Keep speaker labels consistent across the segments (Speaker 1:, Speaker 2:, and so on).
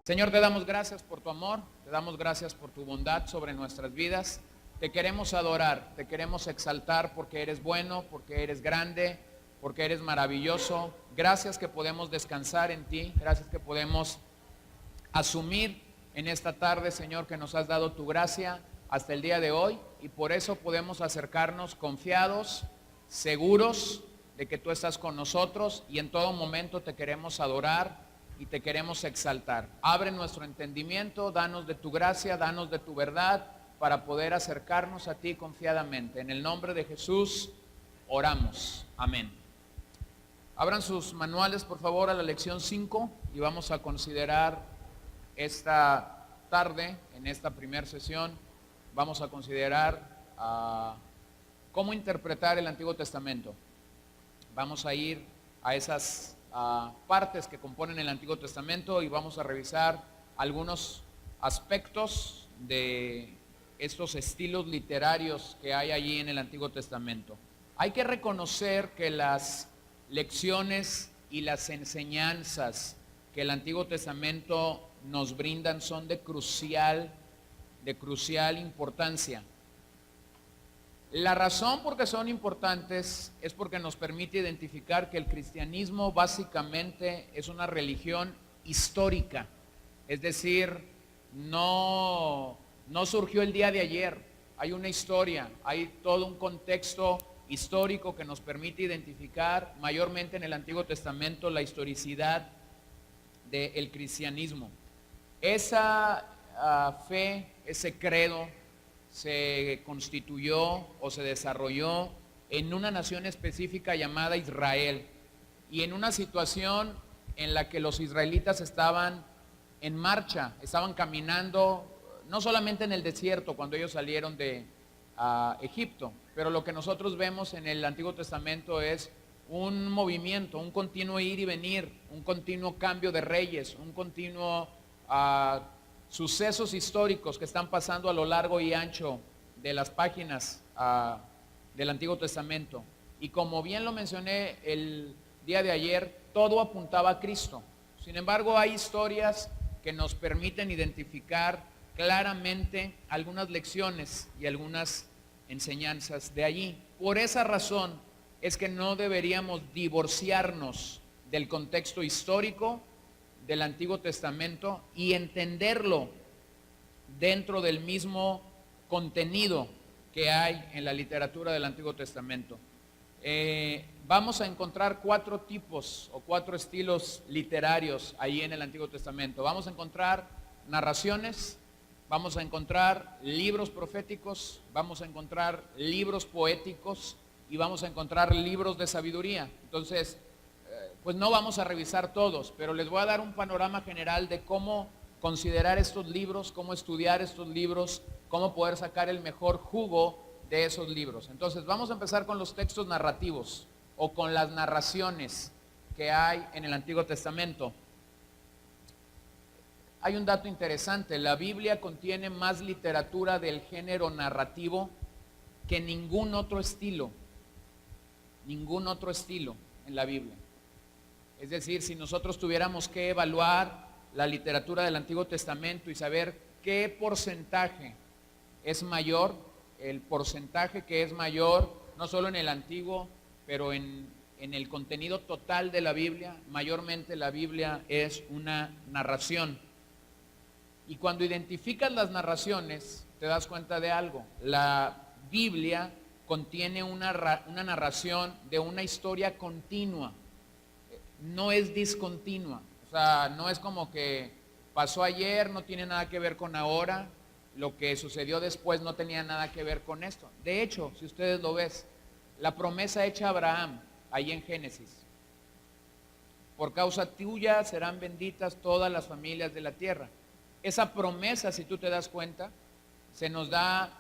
Speaker 1: Señor, te damos gracias por tu amor, te damos gracias por tu bondad sobre nuestras vidas. Te queremos adorar, te queremos exaltar porque eres bueno, porque eres grande, porque eres maravilloso. Gracias que podemos descansar en ti, gracias que podemos asumir en esta tarde, Señor, que nos has dado tu gracia hasta el día de hoy, y por eso podemos acercarnos confiados, seguros de que tú estás con nosotros, y en todo momento te queremos adorar y te queremos exaltar. Abre nuestro entendimiento, danos de tu gracia, danos de tu verdad, para poder acercarnos a ti confiadamente. En el nombre de Jesús oramos. Amén. Abran sus manuales, por favor, a la lección 5, y vamos a considerar esta tarde, en esta primera sesión, vamos a considerar cómo interpretar el Antiguo Testamento. Vamos a ir a esas partes que componen el Antiguo Testamento y vamos a revisar algunos aspectos de estos estilos literarios que hay allí en el Antiguo Testamento. Hay que reconocer que las lecciones y las enseñanzas que el Antiguo Testamento nos brindan son de crucial importancia. La razón por que son importantes es porque nos permite identificar que el cristianismo básicamente es una religión histórica, es decir, no surgió el día de ayer, hay una historia, hay todo un contexto histórico que nos permite identificar mayormente en el Antiguo Testamento la historicidad del cristianismo. Esa fe, ese credo, se constituyó o se desarrolló en una nación específica llamada Israel, y en una situación en la que los israelitas estaban en marcha, estaban caminando, no solamente en el desierto cuando ellos salieron de Egipto, pero lo que nosotros vemos en el Antiguo Testamento es un movimiento, un continuo ir y venir, un continuo cambio de reyes, un continuo sucesos históricos que están pasando a lo largo y ancho de las páginas del Antiguo Testamento. Y como bien lo mencioné el día de ayer, todo apuntaba a Cristo. Sin embargo, hay historias que nos permiten identificar claramente algunas lecciones y algunas enseñanzas de allí. Por esa razón es que no deberíamos divorciarnos del contexto histórico del Antiguo Testamento y entenderlo dentro del mismo contenido que hay en la literatura del Antiguo Testamento. Vamos a encontrar 4 tipos o 4 estilos literarios ahí en el Antiguo Testamento. Vamos a encontrar narraciones, vamos a encontrar libros proféticos, vamos a encontrar libros poéticos y vamos a encontrar libros de sabiduría. Entonces, pues no vamos a revisar todos, pero les voy a dar un panorama general de cómo considerar estos libros, cómo estudiar estos libros, cómo poder sacar el mejor jugo de esos libros. Entonces vamos a empezar con los textos narrativos o con las narraciones que hay en el Antiguo Testamento. Hay un dato interesante: la Biblia contiene más literatura del género narrativo que ningún otro estilo en la Biblia. Es decir, si nosotros tuviéramos que evaluar la literatura del Antiguo Testamento y saber qué porcentaje es mayor, el porcentaje que es mayor, no solo en el Antiguo, pero en el contenido total de la Biblia, mayormente la Biblia es una narración. Y cuando identificas las narraciones, te das cuenta de algo: la Biblia contiene una narración de una historia continua. No es discontinua, o sea, no es como que pasó ayer, no tiene nada que ver con ahora, lo que sucedió después no tenía nada que ver con esto. De hecho, si ustedes lo ven, la promesa hecha a Abraham, ahí en Génesis: por causa tuya serán benditas todas las familias de la tierra. Esa promesa, si tú te das cuenta, se nos da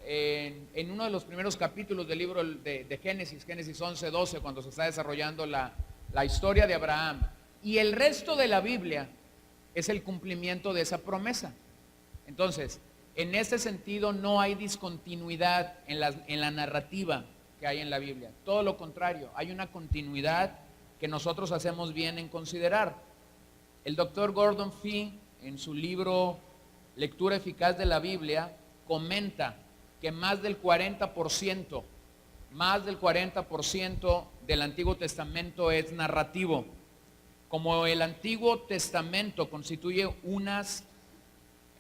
Speaker 1: en uno de los primeros capítulos del libro de Génesis, Génesis 11, 12, cuando se está desarrollando la historia de Abraham, y el resto de la Biblia es el cumplimiento de esa promesa. Entonces, en ese sentido no hay discontinuidad en la narrativa que hay en la Biblia. Todo lo contrario, hay una continuidad que nosotros hacemos bien en considerar. El doctor Gordon Fee en su libro Lectura Eficaz de la Biblia, comenta que más del 40% del Antiguo Testamento es narrativo. Como el Antiguo Testamento constituye unas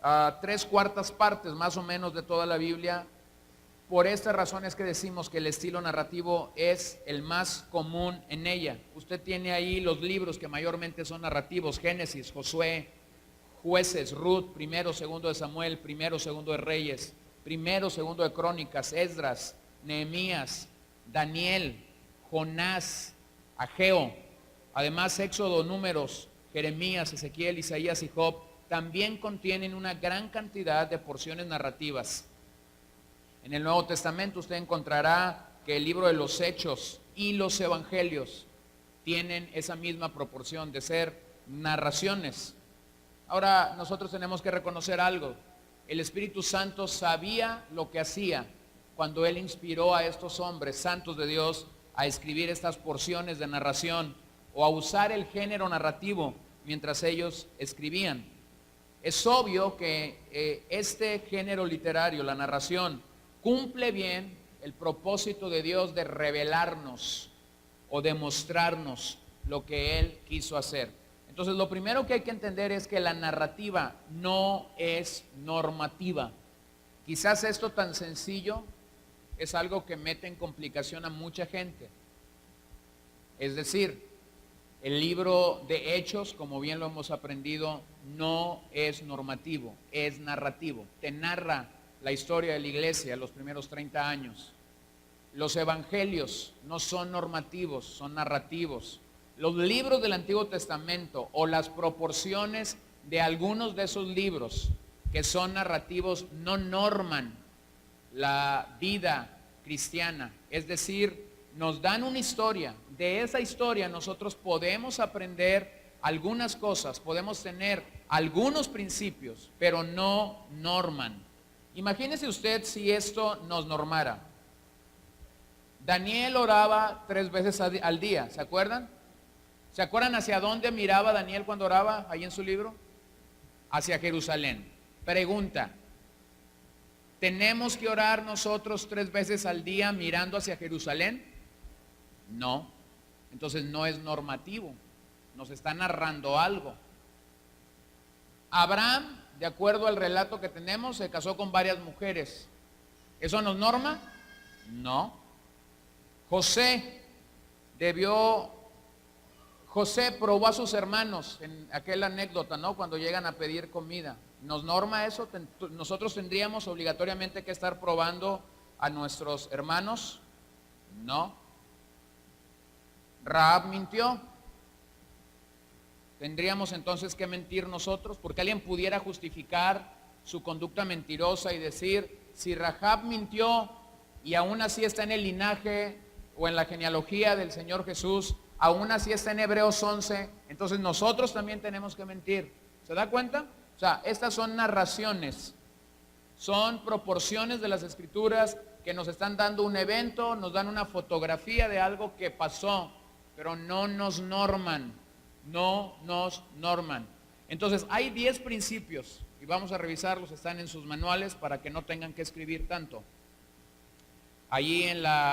Speaker 1: 3/4 partes más o menos de toda la Biblia, por estas razones que decimos que el estilo narrativo es el más común en ella. Usted tiene ahí los libros que mayormente son narrativos: Génesis, Josué, Jueces, Ruth, primero, segundo de Samuel, primero, segundo de Reyes, primero, segundo de Crónicas, Esdras, Nehemías, Daniel, Jonás, Ageo. Además, Éxodo, Números, Jeremías, Ezequiel, Isaías y Job también contienen una gran cantidad de porciones narrativas. En el Nuevo Testamento usted encontrará que el libro de los Hechos y los Evangelios tienen esa misma proporción de ser narraciones. Ahora, nosotros tenemos que reconocer algo. El Espíritu Santo sabía lo que hacía cuando Él inspiró a estos hombres santos de Dios a escribir estas porciones de narración o a usar el género narrativo mientras ellos escribían. Es obvio que este género literario, la narración, cumple bien el propósito de Dios de revelarnos o de mostrarnos lo que Él quiso hacer. Entonces, lo primero que hay que entender es que la narrativa no es normativa. Quizás esto tan sencillo es algo que mete en complicación a mucha gente. Es decir, el libro de Hechos, como bien lo hemos aprendido, no es normativo, es narrativo. Te narra la historia de la iglesia los primeros 30 años. Los evangelios no son normativos, son narrativos. Los libros del Antiguo Testamento o las proporciones de algunos de esos libros que son narrativos no norman la vida cristiana. Es decir, nos dan una historia. De esa historia nosotros podemos aprender algunas cosas, podemos tener algunos principios, pero no norman. Imagínese usted si esto nos normara. Daniel oraba 3 veces al día, ¿se acuerdan? ¿Se acuerdan hacia dónde miraba Daniel cuando oraba ahí en su libro? Hacia Jerusalén. Pregunta: ¿tenemos que orar nosotros 3 veces al día mirando hacia Jerusalén? No. Entonces no es normativo, nos está narrando algo. Abraham, de acuerdo al relato que tenemos, se casó con varias mujeres. ¿Eso nos norma? No. José probó a sus hermanos en aquella anécdota, ¿no? Cuando llegan a pedir comida. ¿Nos norma eso? ¿Nosotros tendríamos obligatoriamente que estar probando a nuestros hermanos? No. Rahab mintió. ¿Tendríamos entonces que mentir nosotros? Porque alguien pudiera justificar su conducta mentirosa y decir, si Rahab mintió y aún así está en el linaje o en la genealogía del Señor Jesús, aún así está en Hebreos 11, entonces nosotros también tenemos que mentir. ¿Se da cuenta? O sea, estas son narraciones, son proporciones de las Escrituras que nos están dando un evento, nos dan una fotografía de algo que pasó, pero no nos norman. No nos norman. Entonces hay 10 principios y vamos a revisarlos, están en sus manuales para que no tengan que escribir tanto. Allí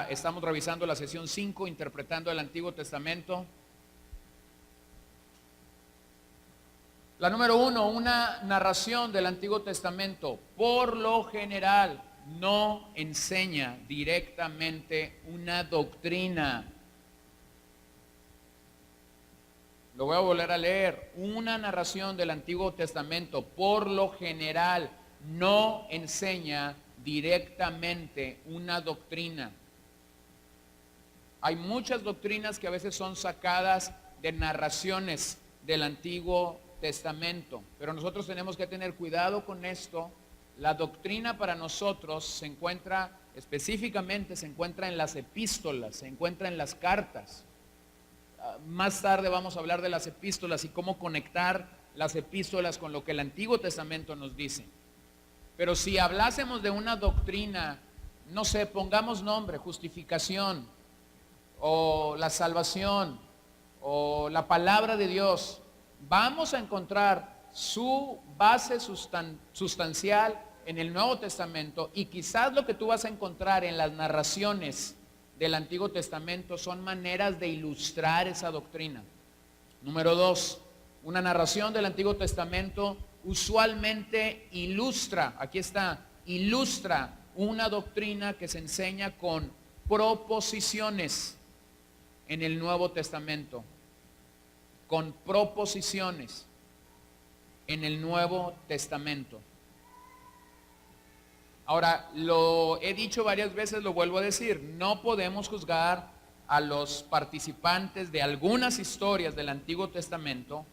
Speaker 1: estamos revisando la sesión 5, interpretando el Antiguo Testamento. La número 1, una narración del Antiguo Testamento, por lo general, no enseña directamente una doctrina. Lo voy a volver a leer. Una narración del Antiguo Testamento, por lo general, no enseña directamente una doctrina. Hay muchas doctrinas que a veces son sacadas de narraciones del Antiguo Testamento, pero nosotros tenemos que tener cuidado con esto. La doctrina para nosotros se encuentra en las epístolas, se encuentra en las cartas. Más tarde vamos a hablar de las epístolas y cómo conectar las epístolas con lo que el Antiguo Testamento nos dice. Pero si hablásemos de una doctrina, no sé, pongamos nombre, justificación, o la salvación, o la palabra de Dios, vamos a encontrar su base sustancial en el Nuevo Testamento, y quizás lo que tú vas a encontrar en las narraciones del Antiguo Testamento son maneras de ilustrar esa doctrina. Número 2, una narración del Antiguo Testamento usualmente ilustra, aquí está, ilustra una doctrina que se enseña con proposiciones en el Nuevo Testamento, con proposiciones en el Nuevo Testamento. Ahora, lo he dicho varias veces, lo vuelvo a decir, no podemos juzgar a los participantes de algunas historias del Antiguo Testamento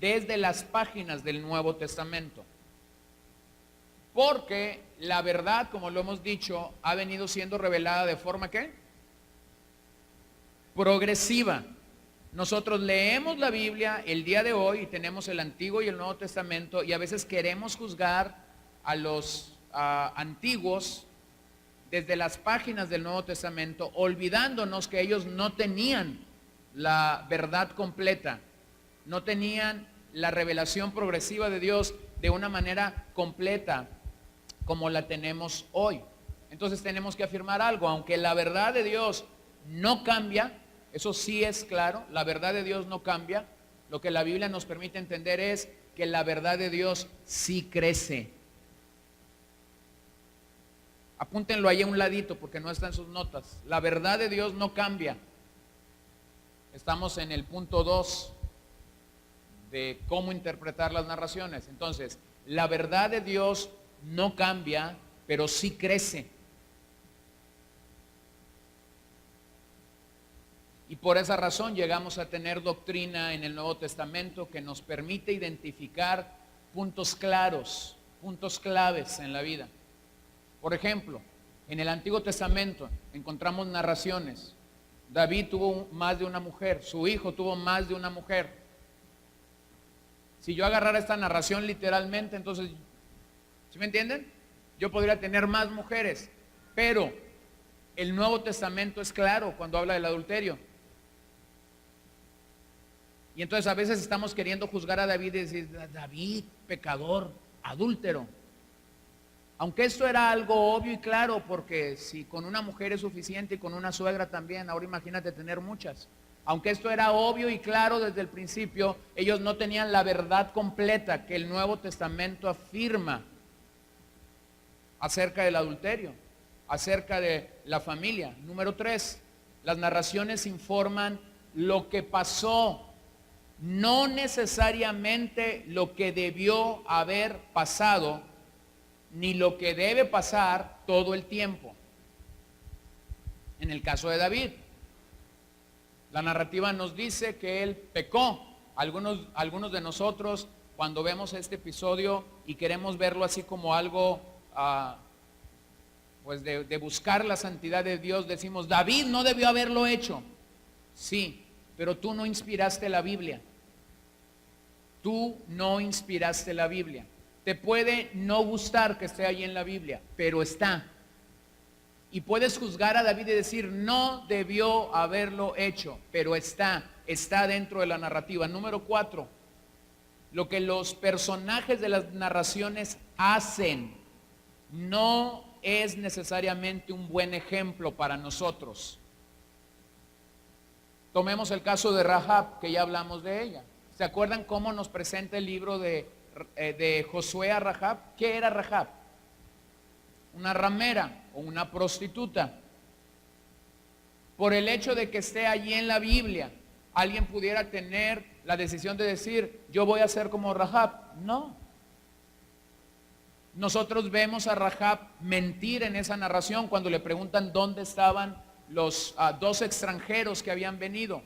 Speaker 1: desde las páginas del Nuevo Testamento. Porque la verdad, como lo hemos dicho, ha venido siendo revelada de forma ¿qué? Progresiva. Nosotros leemos la Biblia el día de hoy y tenemos el Antiguo y el Nuevo Testamento, y a veces queremos juzgar a los antiguos desde las páginas del Nuevo Testamento, olvidándonos que ellos no tenían la verdad completa, no tenían la revelación progresiva de Dios de una manera completa como la tenemos hoy. Entonces tenemos que afirmar algo: aunque la verdad de Dios no cambia, eso sí es claro, la verdad de Dios no cambia, lo que la Biblia nos permite entender es que la verdad de Dios sí crece. Apúntenlo ahí a un ladito porque no está en sus notas. La verdad de Dios no cambia. Estamos en el punto 2 de cómo interpretar las narraciones. Entonces, la verdad de Dios no cambia, pero sí crece. Y por esa razón llegamos a tener doctrina en el Nuevo Testamento que nos permite identificar puntos claros, puntos claves en la vida. Por ejemplo, en el Antiguo Testamento encontramos narraciones. David tuvo más de una mujer, su hijo tuvo más de una mujer. Si yo agarrara esta narración literalmente, entonces, ¿sí me entienden? Yo podría tener más mujeres, pero el Nuevo Testamento es claro cuando habla del adulterio. Y entonces a veces estamos queriendo juzgar a David y decir: David, pecador, adúltero. Aunque esto era algo obvio y claro, porque si con una mujer es suficiente y con una suegra también, ahora imagínate tener muchas. Aunque esto era obvio y claro desde el principio, ellos no tenían la verdad completa que el Nuevo Testamento afirma acerca del adulterio, acerca de la familia. Número 3, las narraciones informan lo que pasó, no necesariamente lo que debió haber pasado, ni lo que debe pasar todo el tiempo. En el caso de David, la narrativa nos dice que él pecó. Algunos de nosotros, cuando vemos este episodio y queremos verlo así como algo pues de buscar la santidad de Dios, decimos: David no debió haberlo hecho. Sí, pero tú no inspiraste la Biblia. Tú no inspiraste la Biblia. Te puede no gustar que esté ahí en la Biblia, pero está. Y puedes juzgar a David y decir: no debió haberlo hecho, pero está dentro de la narrativa. Número 4, lo que los personajes de las narraciones hacen no es necesariamente un buen ejemplo para nosotros. Tomemos el caso de Rahab, que ya hablamos de ella. ¿Se acuerdan cómo nos presenta el libro de Josué a Rahab? ¿Qué era Rahab? Una ramera o una prostituta. Por el hecho de que esté allí en la Biblia, alguien pudiera tener la decisión de decir: yo voy a ser como Rahab. No. Nosotros vemos a Rahab mentir en esa narración cuando le preguntan dónde estaban los 2 extranjeros que habían venido.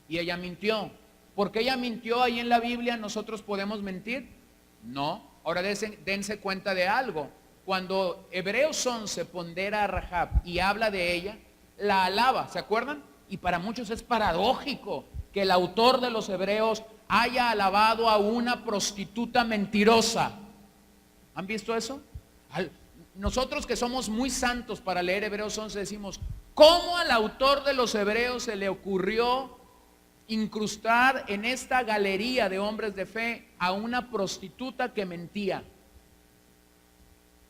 Speaker 1: Y ella mintió. ¿Por qué ella mintió ahí en la Biblia? ¿Nosotros podemos mentir? No. Ahora dense cuenta de algo. Cuando Hebreos 11 pondera a Rahab y habla de ella, la alaba, ¿se acuerdan? Y para muchos es paradójico que el autor de los Hebreos haya alabado a una prostituta mentirosa. ¿Han visto eso? Nosotros que somos muy santos para leer Hebreos 11 decimos: ¿cómo al autor de los Hebreos se le ocurrió incrustar en esta galería de hombres de fe a una prostituta que mentía.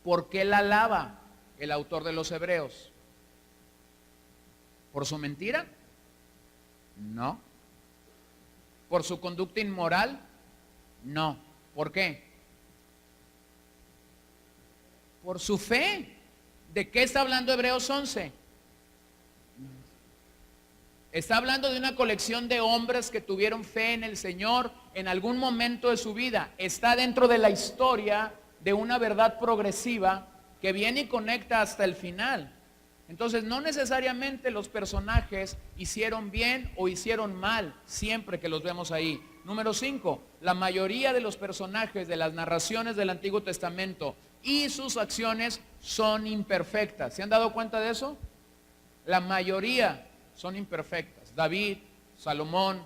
Speaker 1: ¿Por qué la alaba el autor de los Hebreos? ¿Por su mentira? No. ¿Por su conducta inmoral? No. ¿Por qué? Por su fe. ¿De qué está hablando Hebreos 11? Está hablando de una colección de hombres que tuvieron fe en el Señor en algún momento de su vida. Está dentro de la historia de una verdad progresiva que viene y conecta hasta el final. Entonces, no necesariamente los personajes hicieron bien o hicieron mal, siempre que los vemos ahí. Número 5, la mayoría de los personajes de las narraciones del Antiguo Testamento y sus acciones son imperfectas. ¿Se han dado cuenta de eso? La mayoría son imperfectas. David, Salomón,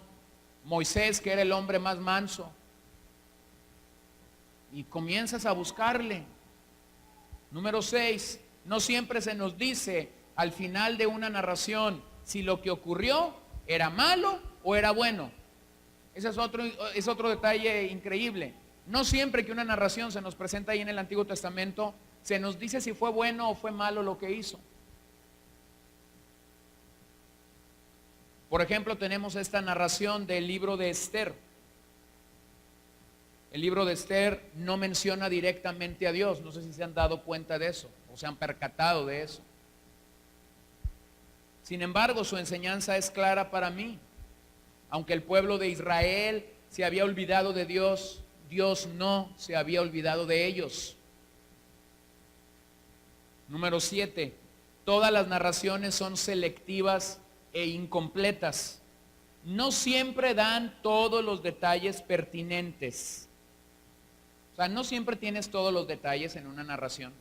Speaker 1: Moisés, que era el hombre más manso. Y comienzas a buscarle. Número 6, no siempre se nos dice al final de una narración si lo que ocurrió era malo o era bueno. Ese es otro detalle increíble. No siempre que una narración se nos presenta ahí en el Antiguo Testamento, se nos dice si fue bueno o fue malo lo que hizo. Por ejemplo, tenemos esta narración del libro de Esther. El libro de Esther no menciona directamente a Dios. No sé si se han dado cuenta de eso o se han percatado de eso. Sin embargo, su enseñanza es clara para mí. Aunque el pueblo de Israel se había olvidado de Dios, Dios no se había olvidado de ellos. Número 7. Todas las narraciones son selectivas e incompletas. No siempre dan todos los detalles pertinentes. O sea, no siempre tienes todos los detalles en una narración.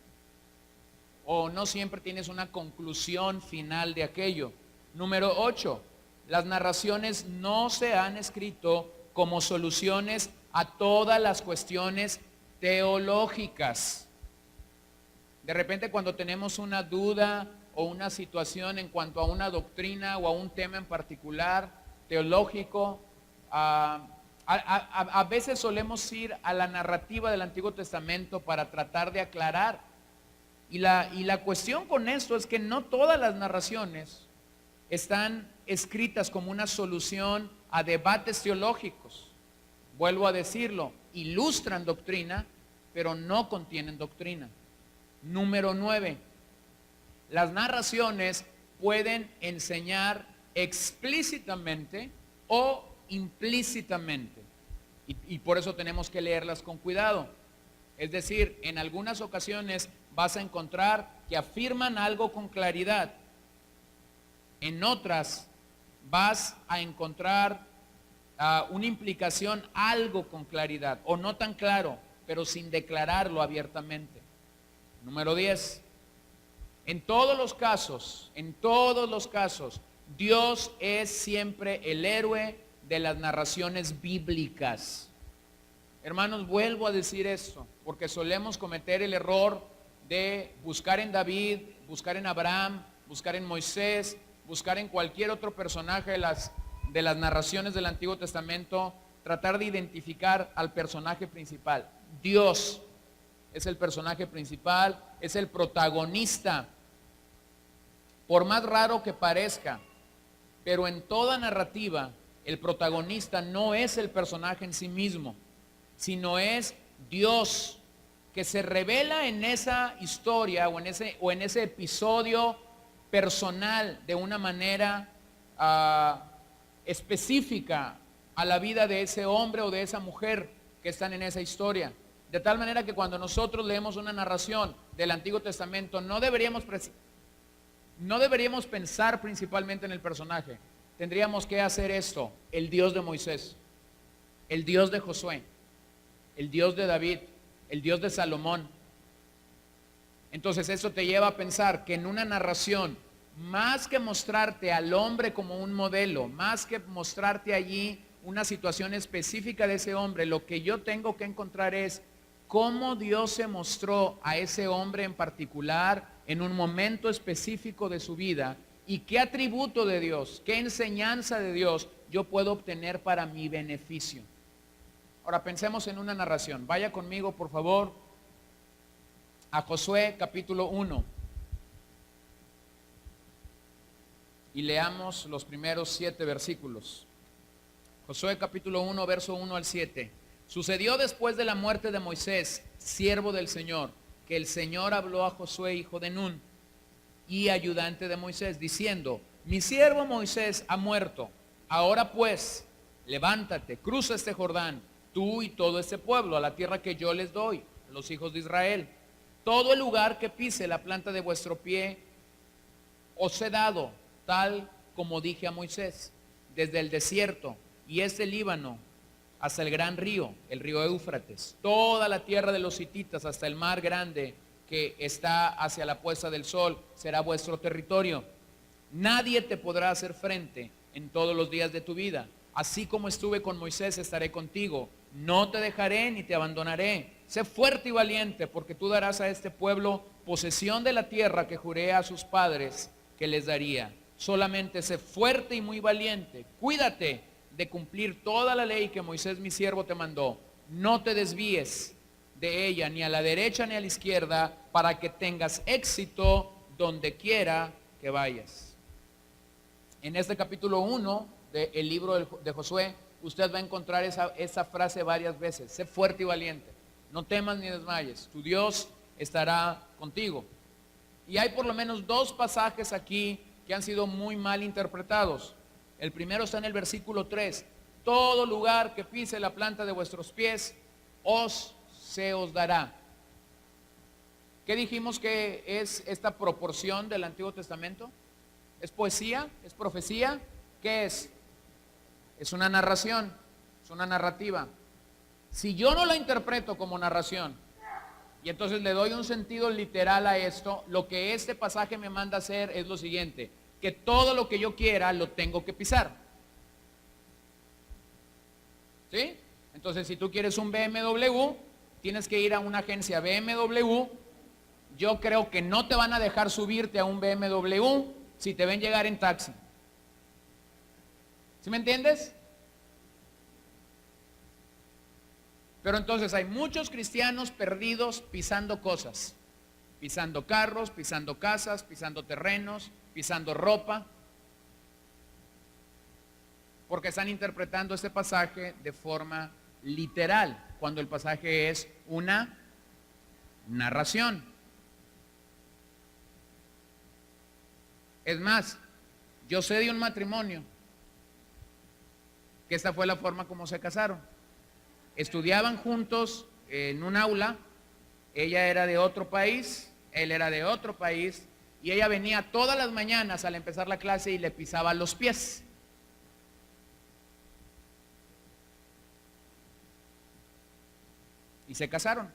Speaker 1: O no siempre tienes una conclusión final de aquello. Número 8. Las narraciones no se han escrito como soluciones a todas las cuestiones teológicas. De repente, cuando tenemos una duda o una situación en cuanto a una doctrina o a un tema en particular teológico, a veces solemos ir a la narrativa del Antiguo Testamento para tratar de aclarar. Y la cuestión con esto es que no todas las narraciones están escritas como una solución a debates teológicos. Vuelvo a decirlo, ilustran doctrina, pero no contienen doctrina. Número 9. Las narraciones pueden enseñar explícitamente o implícitamente. Y por eso tenemos que leerlas con cuidado. Es decir, en algunas ocasiones vas a encontrar que afirman algo con claridad. En otras vas a encontrar una implicación algo con claridad, o no tan claro, pero sin declararlo abiertamente. Número 10. En todos los casos, Dios es siempre el héroe de las narraciones bíblicas. Hermanos, vuelvo a decir esto, porque solemos cometer el error de buscar en David, buscar en Abraham, buscar en Moisés, buscar en cualquier otro personaje de las narraciones del Antiguo Testamento, tratar de identificar al personaje principal. Dios es el personaje principal, es el protagonista. Por más raro que parezca, pero en toda narrativa, el protagonista no es el personaje en sí mismo, sino es Dios, que se revela en esa historia o en ese episodio personal de una manera específica a la vida de ese hombre o de esa mujer que están en esa historia. De tal manera que cuando nosotros leemos una narración del Antiguo Testamento, no deberíamos pensar principalmente en el personaje. Tendríamos que hacer esto: el Dios de Moisés, el Dios de Josué, el Dios de David, el Dios de Salomón. Entonces eso te lleva a pensar que en una narración, más que mostrarte al hombre como un modelo, más que mostrarte allí una situación específica de ese hombre, lo que yo tengo que encontrar es cómo Dios se mostró a ese hombre en particular en un momento específico de su vida, y qué atributo de Dios, qué enseñanza de Dios yo puedo obtener para mi beneficio. Ahora pensemos en una narración. Vaya conmigo, por favor, a Josué capítulo 1. Y leamos los primeros 7 versículos. Josué capítulo 1, verso 1 al 7. Sucedió después de la muerte de Moisés, siervo del Señor, que el Señor habló a Josué, hijo de Nun, y ayudante de Moisés, diciendo: mi siervo Moisés ha muerto. Ahora pues, levántate, cruza este Jordán, tú y todo este pueblo, a la tierra que yo les doy, a los hijos de Israel. Todo el lugar que pise la planta de vuestro pie, os he dado, tal como dije a Moisés, desde el desierto y este Líbano hasta el gran río, el río Éufrates, toda la tierra de los hititas hasta el mar grande que está hacia la puesta del sol, será vuestro territorio. Nadie te podrá hacer frente en todos los días de tu vida. Así como estuve con Moisés, estaré contigo. No te dejaré ni te abandonaré. Sé fuerte y valiente, porque tú darás a este pueblo posesión de la tierra que juré a sus padres que les daría. Solamente sé fuerte y muy valiente. Cuídate de cumplir toda la ley que Moisés mi siervo te mandó. No te desvíes de ella ni a la derecha ni a la izquierda, para que tengas éxito donde quiera que vayas. En este capítulo 1 del libro de Josué, usted va a encontrar esa frase varias veces: sé fuerte y valiente, no temas ni desmayes, tu Dios estará contigo. Y hay por lo menos 2 pasajes aquí que han sido muy mal interpretados. El primero está en el versículo 3: todo lugar que pise la planta de vuestros pies, se os dará. ¿Qué dijimos que es esta proporción del Antiguo Testamento? ¿Es poesía? ¿Es profecía? ¿Qué es? Es una narración, es una narrativa. Si yo no la interpreto como narración y entonces le doy un sentido literal a esto, lo que este pasaje me manda a hacer es lo siguiente: que todo lo que yo quiera lo tengo que pisar. ¿Sí? Entonces, si tú quieres un BMW, tienes que ir a una agencia BMW. Yo creo que no te van a dejar subirte a un BMW si te ven llegar en taxi. ¿Sí me entiendes? Pero entonces hay muchos cristianos perdidos pisando cosas, pisando carros, pisando casas, pisando terrenos, pisando ropa, porque están interpretando este pasaje de forma literal, cuando el pasaje es una narración. Es más, yo sé de un matrimonio que esta fue la forma como se casaron. Estudiaban juntos en un aula. Ella era de otro país, él era de otro país, y ella venía todas las mañanas al empezar la clase y le pisaba los pies. Y se casaron.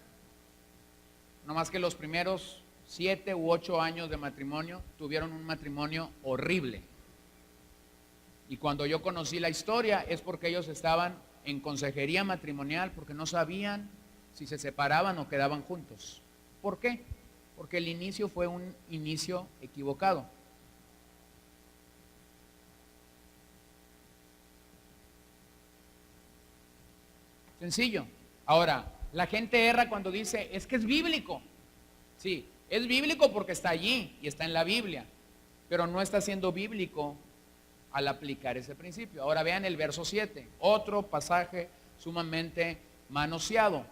Speaker 1: No más que los primeros 7 u 8 años de matrimonio tuvieron un matrimonio horrible. Y cuando yo conocí la historia es porque ellos estaban en consejería matrimonial, porque no sabían si se separaban o quedaban juntos. ¿Por qué? Porque el inicio fue un inicio equivocado. Sencillo. Ahora, la gente erra cuando dice: es que es bíblico. Sí, es bíblico porque está allí y está en la Biblia, pero no está siendo bíblico al aplicar ese principio. Ahora vean el verso 7, otro pasaje sumamente manoseado.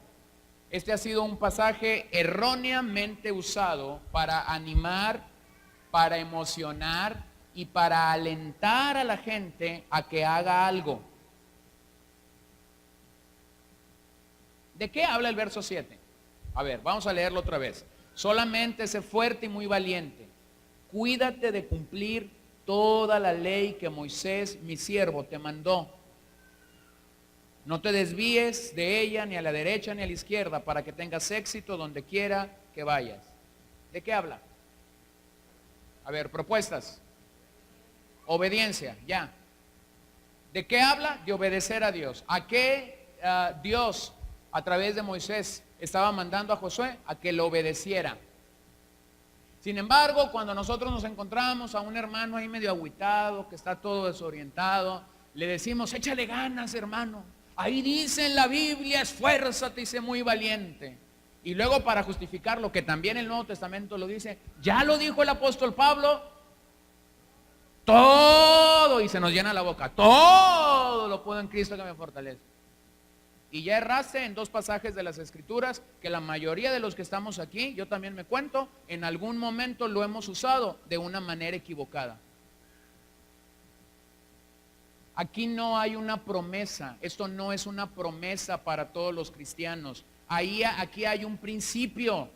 Speaker 1: Este ha sido un pasaje erróneamente usado para animar, para emocionar y para alentar a la gente a que haga algo. ¿De qué habla el verso 7? A ver, vamos a leerlo otra vez. Solamente sé fuerte y muy valiente. Cuídate de cumplir toda la ley que Moisés, mi siervo, te mandó. No te desvíes de ella ni a la derecha ni a la izquierda, para que tengas éxito donde quiera que vayas. ¿De qué habla? A ver, propuestas. Obediencia, ya. ¿De qué habla? De obedecer a Dios. ¿A qué Dios, a través de Moisés, estaba mandando a Josué? A que lo obedeciera. Sin embargo, cuando nosotros nos encontramos a un hermano ahí medio agüitado, que está todo desorientado, le decimos, échale ganas, hermano. Ahí dice en la Biblia, esfuérzate y sé muy valiente. Y luego para justificarlo, que también el Nuevo Testamento lo dice, ya lo dijo el apóstol Pablo, todo, y se nos llena la boca, todo lo puedo en Cristo que me fortalece. Y ya erraste en 2 pasajes de las Escrituras que la mayoría de los que estamos aquí, yo también me cuento, en algún momento lo hemos usado de una manera equivocada. Aquí no hay una promesa, esto no es una promesa para todos los cristianos. Aquí hay un principio.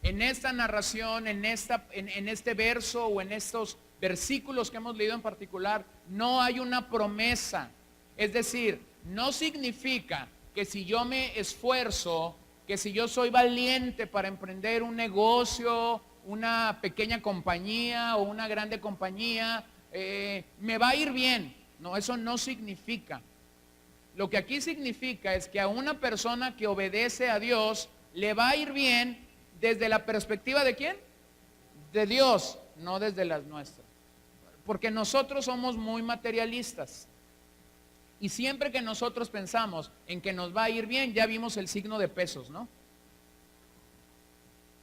Speaker 1: En esta narración, en este verso o en estos versículos que hemos leído en particular, no hay una promesa. Es decir, no significa que si yo me esfuerzo, que si yo soy valiente para emprender un negocio, una pequeña compañía o una grande compañía, me va a ir bien. No, eso no significa. Lo que aquí significa es que a una persona que obedece a Dios le va a ir bien desde la perspectiva ¿de quién? De Dios, no desde las nuestras. Porque nosotros somos muy materialistas. Y siempre que nosotros pensamos en que nos va a ir bien, ya vimos el signo de pesos, ¿no?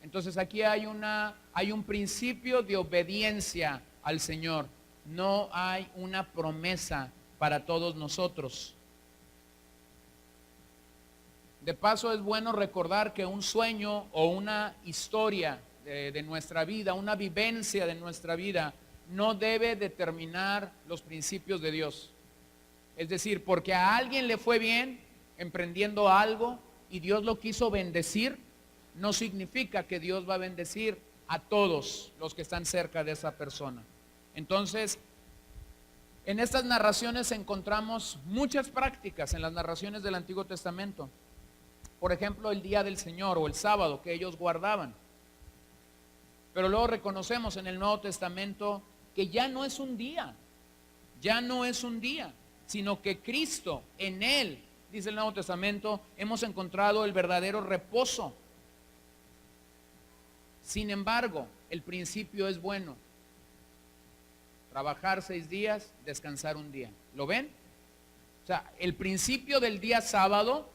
Speaker 1: Entonces aquí hay un principio de obediencia al Señor. No hay una promesa para todos nosotros. De paso, es bueno recordar que un sueño o una historia de nuestra vida, una vivencia de nuestra vida, no debe determinar los principios de Dios. Es decir, porque a alguien le fue bien emprendiendo algo y Dios lo quiso bendecir, no significa que Dios va a bendecir a todos los que están cerca de esa persona. Entonces, en estas narraciones encontramos muchas prácticas en las narraciones del Antiguo Testamento. Por ejemplo, el día del Señor o el sábado que ellos guardaban. Pero luego reconocemos en el Nuevo Testamento que ya no es un día, sino que Cristo, en Él, dice el Nuevo Testamento, hemos encontrado el verdadero reposo. Sin embargo, el principio es bueno. Trabajar 6 días, descansar un día. ¿Lo ven? O sea, el principio del día sábado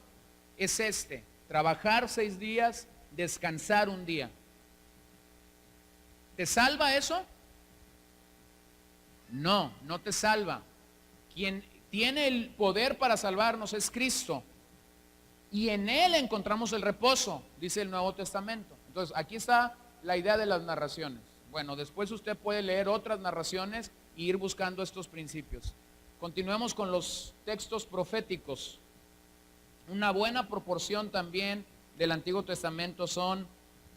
Speaker 1: es trabajar 6 días, descansar un día. ¿Te salva eso? No, no te salva. Quien tiene el poder para salvarnos es Cristo. Y en Él encontramos el reposo, dice el Nuevo Testamento. Entonces, aquí está la idea de las narraciones. Bueno, después usted puede leer otras narraciones e ir buscando estos principios. Continuemos con los textos proféticos. Una buena proporción también del Antiguo Testamento son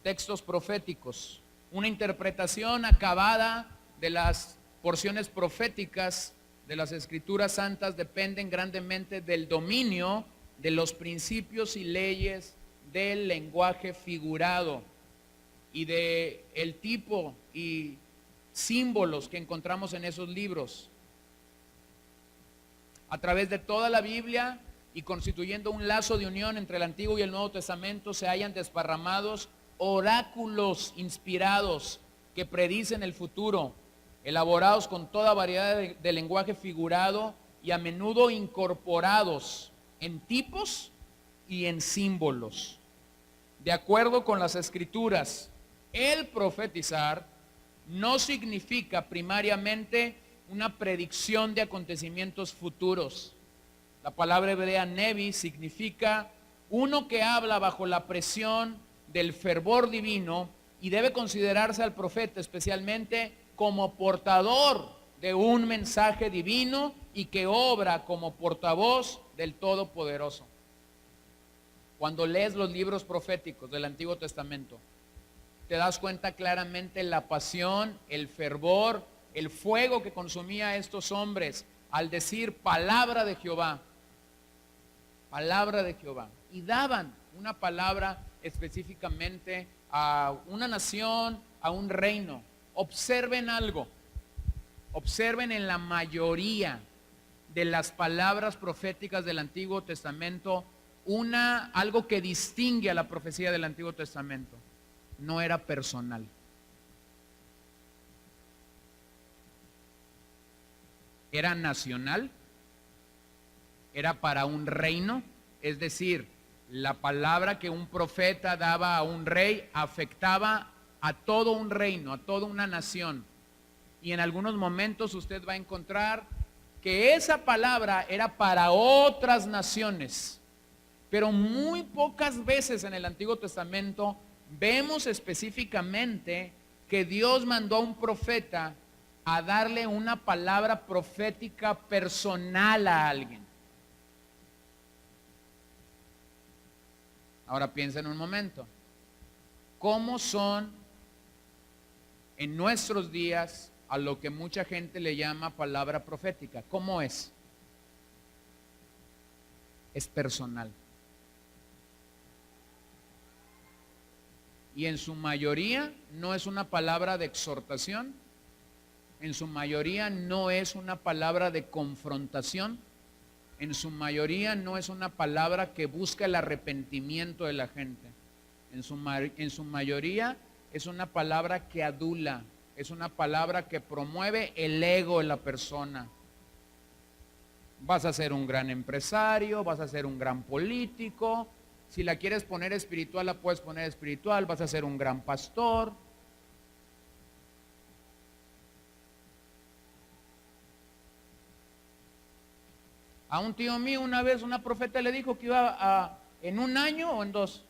Speaker 1: textos proféticos. Una interpretación acabada de las porciones proféticas de las Escrituras Santas dependen grandemente del dominio de los principios y leyes del lenguaje figurado y de el tipo y símbolos que encontramos en esos libros. A través de toda la Biblia y constituyendo un lazo de unión entre el Antiguo y el Nuevo Testamento, se hayan desparramados oráculos inspirados que predicen el futuro, elaborados con toda variedad de lenguaje figurado y a menudo incorporados en tipos y en símbolos. De acuerdo con las Escrituras, el profetizar no significa primariamente una predicción de acontecimientos futuros. La palabra hebrea nevi significa uno que habla bajo la presión del fervor divino y debe considerarse al profeta especialmente como portador de un mensaje divino y que obra como portavoz del Todopoderoso. Cuando lees los libros proféticos del Antiguo Testamento, te das cuenta claramente la pasión, el fervor, el fuego que consumía a estos hombres al decir palabra de Jehová. Palabra de Jehová. Y daban una palabra específicamente a una nación, a un reino. Observen algo. Observen en la mayoría de las palabras proféticas del Antiguo Testamento algo que distingue a la profecía del Antiguo Testamento. No era personal. era nacional, era para un reino, es decir, la palabra que un profeta daba a un rey afectaba a todo un reino, a toda una nación. Y en algunos momentos usted va a encontrar que esa palabra era para otras naciones. Pero muy pocas veces en el Antiguo Testamento vemos específicamente que Dios mandó a un profeta a darle una palabra profética personal a alguien. Ahora piensa en un momento, ¿cómo son en nuestros días a lo que mucha gente le llama palabra profética? ¿Cómo es? Es personal. Y en su mayoría no es una palabra de exhortación, en su mayoría no es una palabra de confrontación, en su mayoría no es una palabra que busca el arrepentimiento de la gente, en su mayoría es una palabra que adula, es una palabra que promueve el ego de la persona. Vas a ser un gran empresario, vas a ser un gran político. Si la quieres poner espiritual, la puedes poner espiritual. Vas a ser un gran pastor. A un tío mío una vez una profeta le dijo que iba en un año o en dos.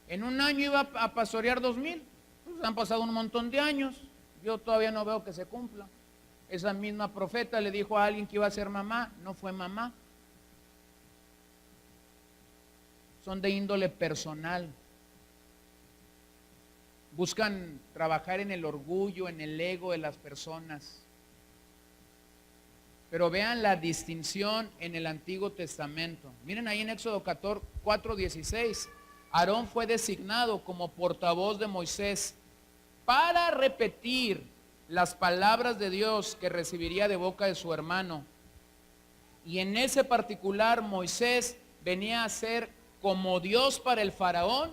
Speaker 1: En un año iba a pastorear 2,000. Pues han pasado un montón de años. Yo todavía no veo que se cumpla. Esa misma profeta le dijo a alguien que iba a ser mamá, no fue mamá. Son de índole personal. Buscan trabajar en el orgullo, en el ego de las personas. Pero vean la distinción en el Antiguo Testamento. Miren ahí en Éxodo 4:16. Aarón fue designado como portavoz de Moisés para repetir las palabras de Dios que recibiría de boca de su hermano. Y en ese particular Moisés venía a ser como Dios para el faraón,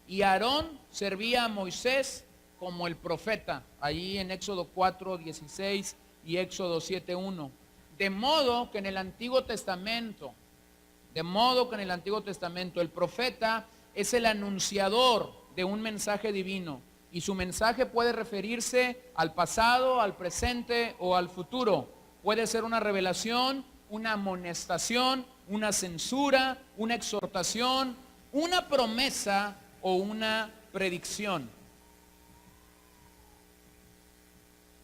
Speaker 1: y Aarón servía a Moisés como el profeta, allí en Éxodo 4:16 y Éxodo 7:1. De modo que en el Antiguo Testamento el profeta es el anunciador de un mensaje divino, y su mensaje puede referirse al pasado, al presente o al futuro. Puede ser una revelación, una amonestación, una censura, una exhortación, una promesa o una predicción.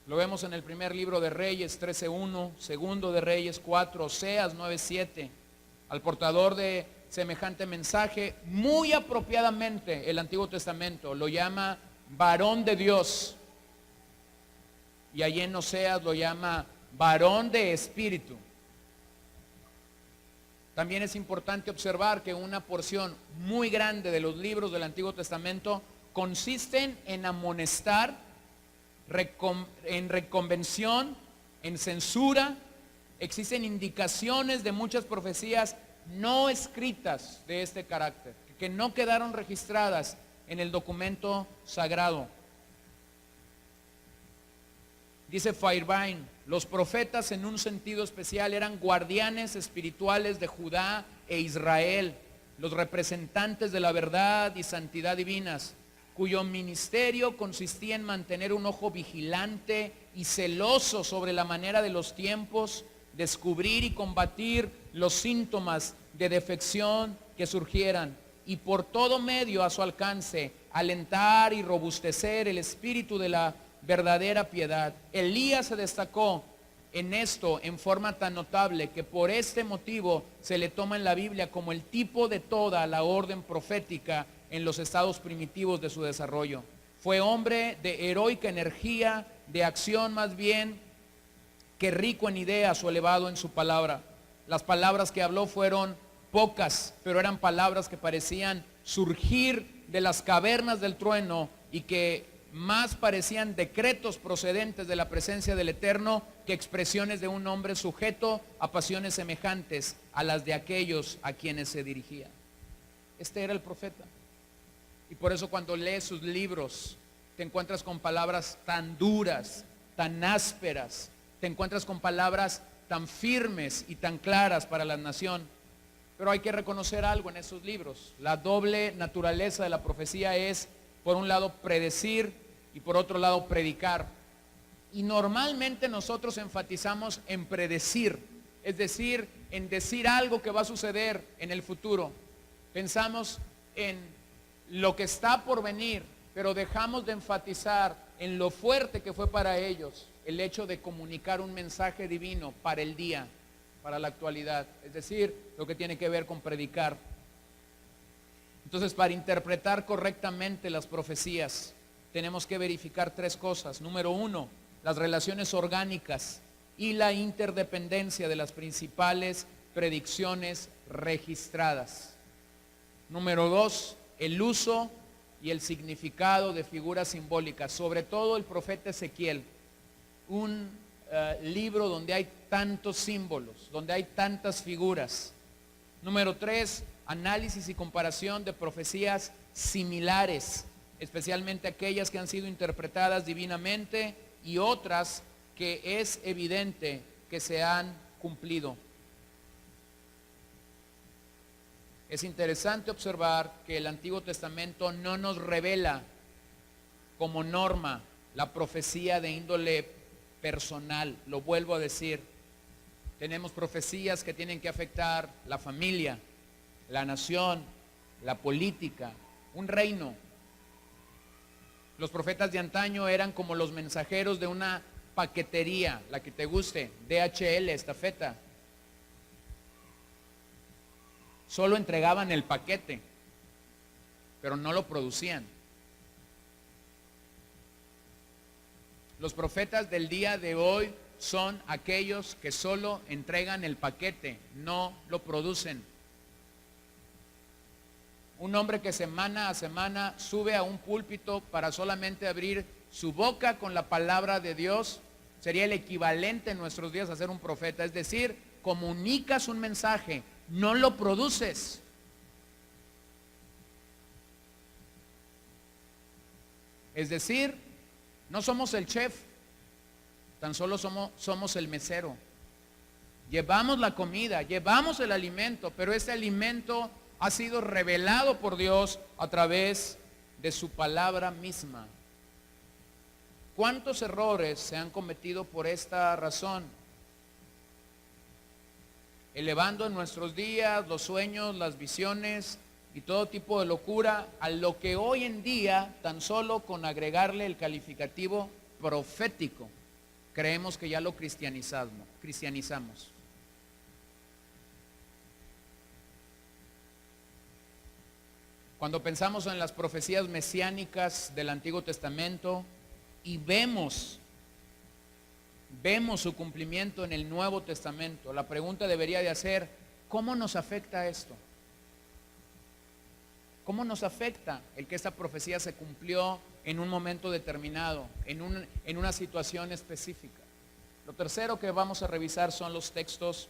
Speaker 1: Lo vemos en el primer libro de Reyes 13:1, segundo de Reyes 4, Oseas 9:7. Al portador de semejante mensaje, muy apropiadamente el Antiguo Testamento lo llama varón de Dios, y allí en Oseas lo llama varón de espíritu. También es importante observar que una porción muy grande de los libros del Antiguo Testamento consisten en amonestar, en reconvención, en censura. Existen indicaciones de muchas profecías no escritas de este carácter, que no quedaron registradas en el documento sagrado. Dice Feuerbach, los profetas en un sentido especial eran guardianes espirituales de Judá e Israel, los representantes de la verdad y santidad divinas, cuyo ministerio consistía en mantener un ojo vigilante y celoso sobre la manera de los tiempos, descubrir y combatir los síntomas de defección que surgieran, y por todo medio a su alcance alentar y robustecer el espíritu de la verdadera piedad. Elías se destacó en esto en forma tan notable que por este motivo se le toma en la Biblia como el tipo de toda la orden profética en los estados primitivos de su desarrollo. Fue hombre de heroica energía, de acción más bien que rico en ideas o elevado en su palabra. Las palabras que habló fueron pocas, pero eran palabras que parecían surgir de las cavernas del trueno y que más parecían decretos procedentes de la presencia del Eterno que expresiones de un hombre sujeto a pasiones semejantes a las de aquellos a quienes se dirigía. Este era el profeta. Y por eso cuando lees sus libros te encuentras con palabras tan duras, tan ásperas, te encuentras con palabras tan firmes y tan claras para la nación. Pero hay que reconocer algo en esos libros. La doble naturaleza de la profecía es, por un lado, predecir y por otro lado, predicar. Y normalmente nosotros enfatizamos en predecir, es decir, en decir algo que va a suceder en el futuro. Pensamos en lo que está por venir, pero dejamos de enfatizar en lo fuerte que fue para ellos el hecho de comunicar un mensaje divino para el día, para la actualidad, es decir, lo que tiene que ver con predicar. Entonces, para interpretar correctamente las profecías, tenemos que verificar tres cosas. Número uno, las relaciones orgánicas y la interdependencia de las principales predicciones registradas. Número dos, el uso y el significado de figuras simbólicas, sobre todo el profeta Ezequiel, un libro donde hay tantos símbolos, donde hay tantas figuras. Número tres, análisis y comparación de profecías similares, especialmente aquellas que han sido interpretadas divinamente y otras que es evidente que se han cumplido. Es interesante observar que el Antiguo Testamento no nos revela como norma la profecía de índole personal. Lo vuelvo a decir, tenemos profecías que tienen que afectar la familia, la nación, la política, un reino. Los profetas de antaño eran como los mensajeros de una paquetería, la que te guste, DHL, estafeta. Solo entregaban el paquete, pero no lo producían. Los profetas del día de hoy son aquellos que solo entregan el paquete, no lo producen. Un hombre que semana a semana sube a un púlpito para solamente abrir su boca con la palabra de Dios, sería el equivalente en nuestros días a ser un profeta. Es decir, comunicas un mensaje, no lo produces. Es decir, no somos el chef, tan solo somos el mesero. Llevamos la comida, llevamos el alimento, pero ese alimento ha sido revelado por Dios a través de su palabra misma. ¿Cuántos errores se han cometido por esta razón? Elevando en nuestros días los sueños, las visiones y todo tipo de locura a lo que hoy en día, tan solo con agregarle el calificativo profético, creemos que ya lo cristianizamos. Cuando pensamos en las profecías mesiánicas del Antiguo Testamento y vemos su cumplimiento en el Nuevo Testamento, la pregunta debería de ser, ¿cómo nos afecta esto? ¿Cómo nos afecta el que esta profecía se cumplió en un momento determinado, en una situación específica? Lo tercero que vamos a revisar son los textos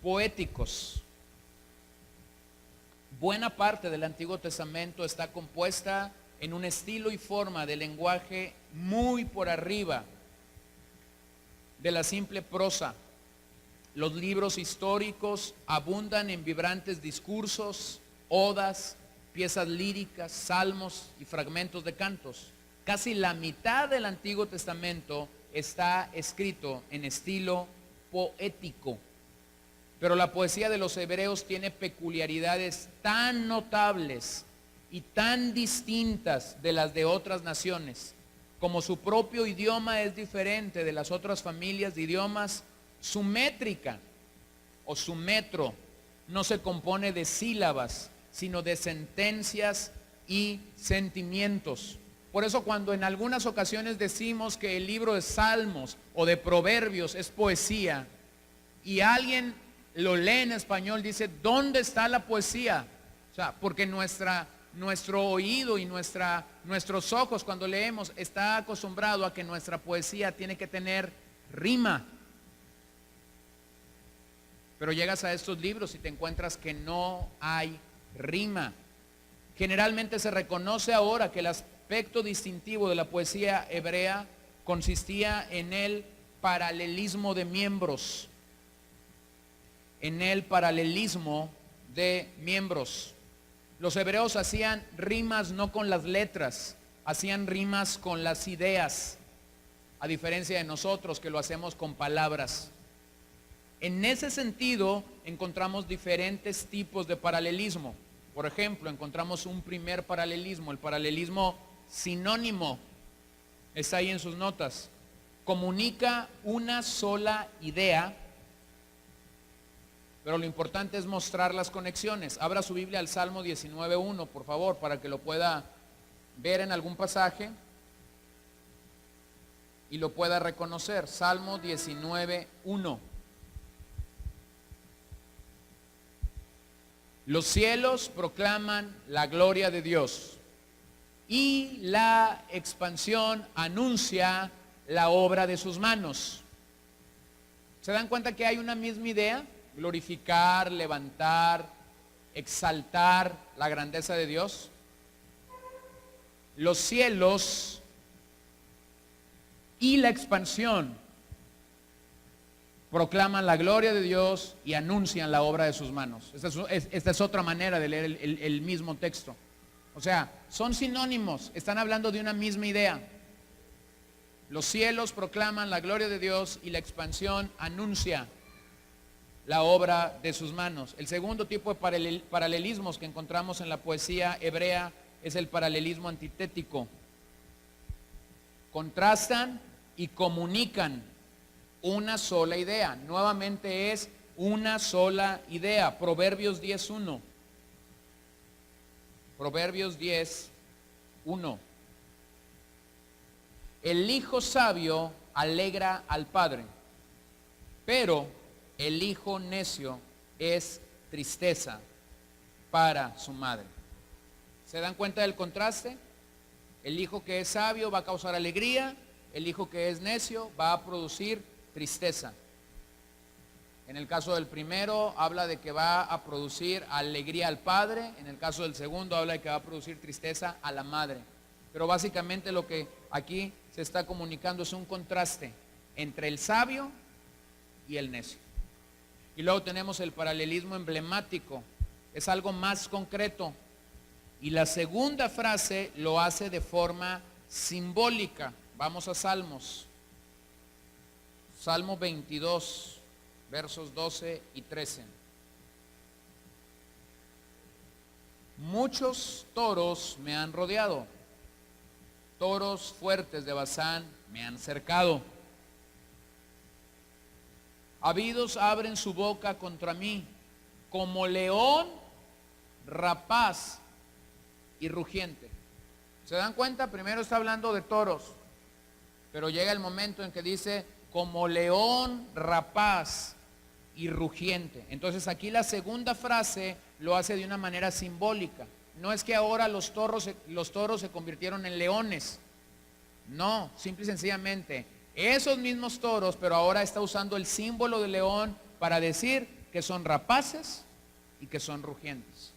Speaker 1: poéticos. Buena parte del Antiguo Testamento está compuesta en un estilo y forma de lenguaje muy por arriba de la simple prosa. Los libros históricos abundan en vibrantes discursos, odas, piezas líricas, salmos y fragmentos de cantos. Casi la mitad del Antiguo Testamento está escrito en estilo poético. Pero la poesía de los hebreos tiene peculiaridades tan notables y tan distintas de las de otras naciones. Como su propio idioma es diferente de las otras familias de idiomas, su métrica o su metro no se compone de sílabas, sino de sentencias y sentimientos. Por eso cuando en algunas ocasiones decimos que el libro de Salmos o de Proverbios es poesía y alguien lo lee en español, dice, ¿dónde está la poesía? O sea, porque nuestro oído y nuestros ojos cuando leemos está acostumbrado a que nuestra poesía tiene que tener rima. Pero llegas a estos libros y te encuentras que no hay rima. Generalmente se reconoce ahora que el aspecto distintivo de la poesía hebrea consistía en el paralelismo de miembros. En el paralelismo de miembros. Los hebreos hacían rimas no con las letras, hacían rimas con las ideas, a diferencia de nosotros que lo hacemos con palabras. En ese sentido, encontramos diferentes tipos de paralelismo. Por ejemplo, encontramos un primer paralelismo, el paralelismo sinónimo. Está ahí en sus notas. Comunica una sola idea, pero lo importante es mostrar las conexiones. Abra su Biblia al Salmo 19.1, por favor, para que lo pueda ver en algún pasaje y lo pueda reconocer. Salmo 19.1. Los cielos proclaman la gloria de Dios y la expansión anuncia la obra de sus manos. ¿Se dan cuenta que hay una misma idea? Glorificar, levantar, exaltar la grandeza de Dios. Los cielos y la expansión proclaman la gloria de Dios y anuncian la obra de sus manos. Esta es otra manera de leer el mismo texto. O sea, son sinónimos, están hablando de una misma idea. Los cielos proclaman la gloria de Dios y la expansión anuncia la obra de sus manos. El segundo tipo de paralelismos que encontramos en la poesía hebrea es el paralelismo antitético. Contrastan y comunican una sola idea. Nuevamente es una sola idea. Proverbios 10.1. Proverbios 10.1. El hijo sabio alegra al padre, pero el hijo necio es tristeza para su madre. ¿Se dan cuenta del contraste? El hijo que es sabio va a causar alegría, el hijo que es necio va a producir tristeza. En el caso del primero habla de que va a producir alegría al padre, en el caso del segundo habla de que va a producir tristeza a la madre. Pero básicamente lo que aquí se está comunicando es un contraste entre el sabio y el necio. Y luego tenemos el paralelismo emblemático, es algo más concreto. Y la segunda frase lo hace de forma simbólica. Vamos a Salmos. Salmo 22, versos 12 y 13. Muchos toros me han rodeado, toros fuertes de Basán me han cercado. Habidos abren su boca contra mí, como león rapaz y rugiente. ¿Se dan cuenta? Primero está hablando de toros, pero llega el momento en que dice como león rapaz y rugiente. Entonces aquí la segunda frase lo hace de una manera simbólica. No es que ahora los toros se convirtieron en leones. No, simple y sencillamente esos mismos toros, pero ahora está usando el símbolo del león para decir que son rapaces y que son rugientes.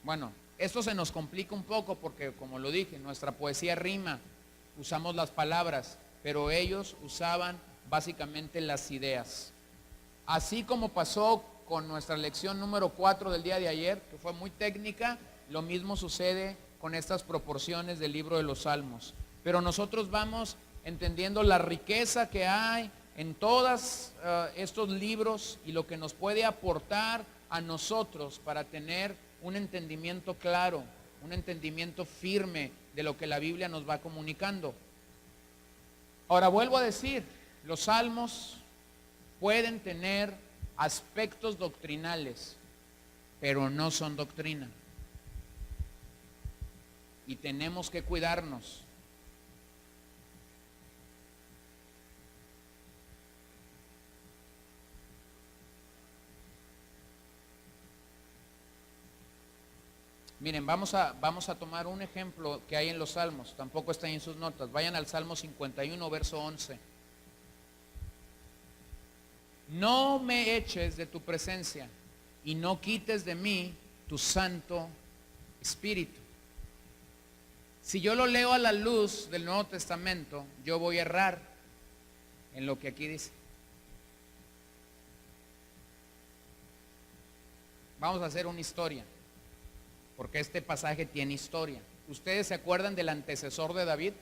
Speaker 1: Bueno, esto se nos complica un poco porque, como lo dije, nuestra poesía rima, usamos las palabras, pero ellos usaban básicamente las ideas. Así como pasó con nuestra lección número 4 del día de ayer, que fue muy técnica, lo mismo sucede con estas proporciones del libro de los Salmos. Pero nosotros vamos entendiendo la riqueza que hay en todos estos libros y lo que nos puede aportar a nosotros para tener un entendimiento claro, un entendimiento firme de lo que la Biblia nos va comunicando. Ahora vuelvo a decir, los salmos pueden tener aspectos doctrinales, pero no son doctrina. Y tenemos que cuidarnos. Miren, vamos a tomar un ejemplo que hay en los Salmos, tampoco está ahí en sus notas. Vayan al Salmo 51, verso 11. No me eches de tu presencia y no quites de mí tu Santo Espíritu. Si yo lo leo a la luz del Nuevo Testamento, yo voy a errar en lo que aquí dice. Vamos a hacer una historia, porque este pasaje tiene historia. ¿Ustedes se acuerdan del antecesor de David?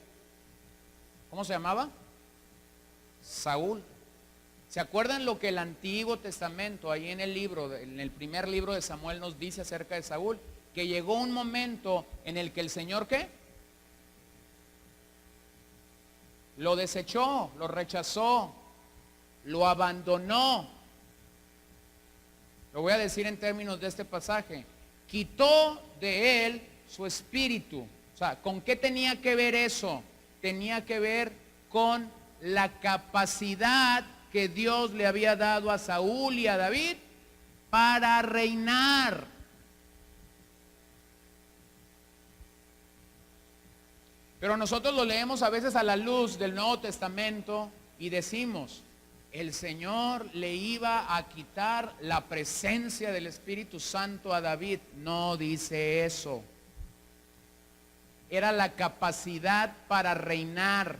Speaker 1: ¿Cómo se llamaba? Saúl. ¿Se acuerdan lo que el Antiguo Testamento, ahí en el libro, en el primer libro de Samuel, nos dice acerca de Saúl? Que llegó un momento en el que el Señor, ¿qué? Lo desechó, lo rechazó, lo abandonó. Lo voy a decir en términos de este pasaje. Quitó de él su espíritu. O sea, ¿con qué tenía que ver eso? Tenía que ver con la capacidad que Dios le había dado a Saúl y a David para reinar. Pero nosotros lo leemos a veces a la luz del Nuevo Testamento y decimos, el Señor le iba a quitar la presencia del Espíritu Santo a David. No dice eso. Era la capacidad para reinar.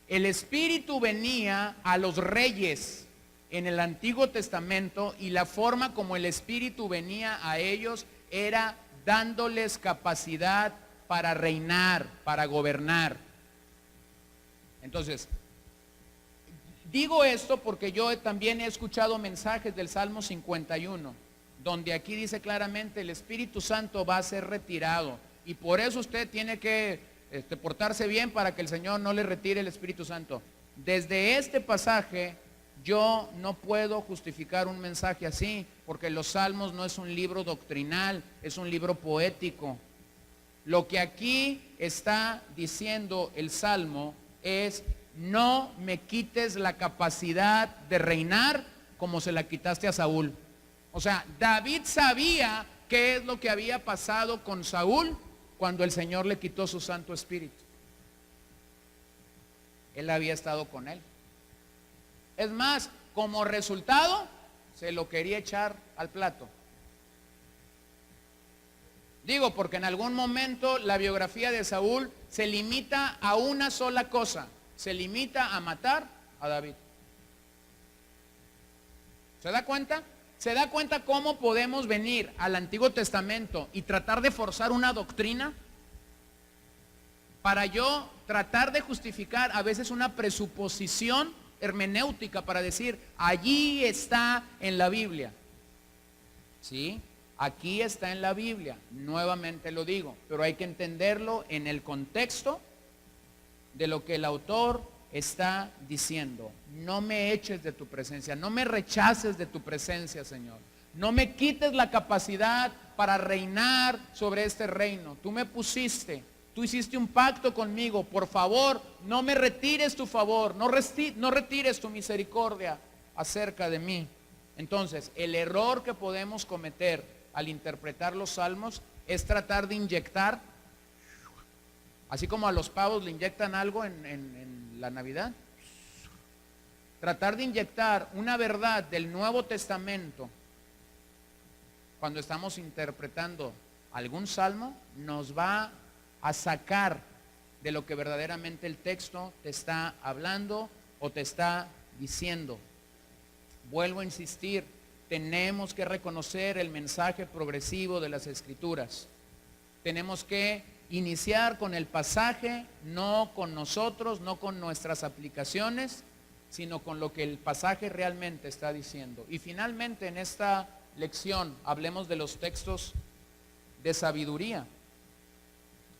Speaker 1: El Espíritu venía a los reyes en el Antiguo Testamento y la forma como el Espíritu venía a ellos era dándoles capacidad para reinar, para gobernar. Entonces, digo esto porque yo también he escuchado mensajes del Salmo 51, donde aquí dice claramente el Espíritu Santo va a ser retirado y por eso usted tiene que portarse bien para que el Señor no le retire el Espíritu Santo. Desde este pasaje yo no puedo justificar un mensaje así, porque los Salmos no es un libro doctrinal, es un libro poético. Lo que aquí está diciendo el Salmo es: no me quites la capacidad de reinar como se la quitaste a Saúl. O sea, David sabía qué es lo que había pasado con Saúl cuando el Señor le quitó su Santo Espíritu. Él había estado con él. Es más, como resultado, se lo quería echar al plato. Digo, porque en algún momento la biografía de Saúl se limita a una sola cosa. Se limita a matar a David. ¿Se da cuenta? ¿Se da cuenta cómo podemos venir al Antiguo Testamento y tratar de forzar una doctrina? Para yo tratar de justificar a veces una presuposición hermenéutica para decir, allí está en la Biblia. ¿Sí? Aquí está en la Biblia, nuevamente lo digo, pero hay que entenderlo en el contexto de lo que el autor está diciendo. No me eches de tu presencia, no me rechaces de tu presencia, Señor. No me quites la capacidad para reinar sobre este reino. Tú me pusiste, tú hiciste un pacto conmigo. Por favor, no me retires tu favor, no retires tu misericordia acerca de mí. Entonces, el error que podemos cometer al interpretar los salmos es tratar de inyectar, así como a los pavos le inyectan algo en la Navidad, tratar de inyectar una verdad del Nuevo Testamento cuando estamos interpretando algún salmo, nos va a sacar de lo que verdaderamente el texto te está hablando o te está diciendo. Vuelvo a insistir, tenemos que reconocer el mensaje progresivo de las Escrituras. Tenemos que iniciar con el pasaje, no con nosotros, no con nuestras aplicaciones, sino con lo que el pasaje realmente está diciendo. Y finalmente en esta lección hablemos de los textos de sabiduría.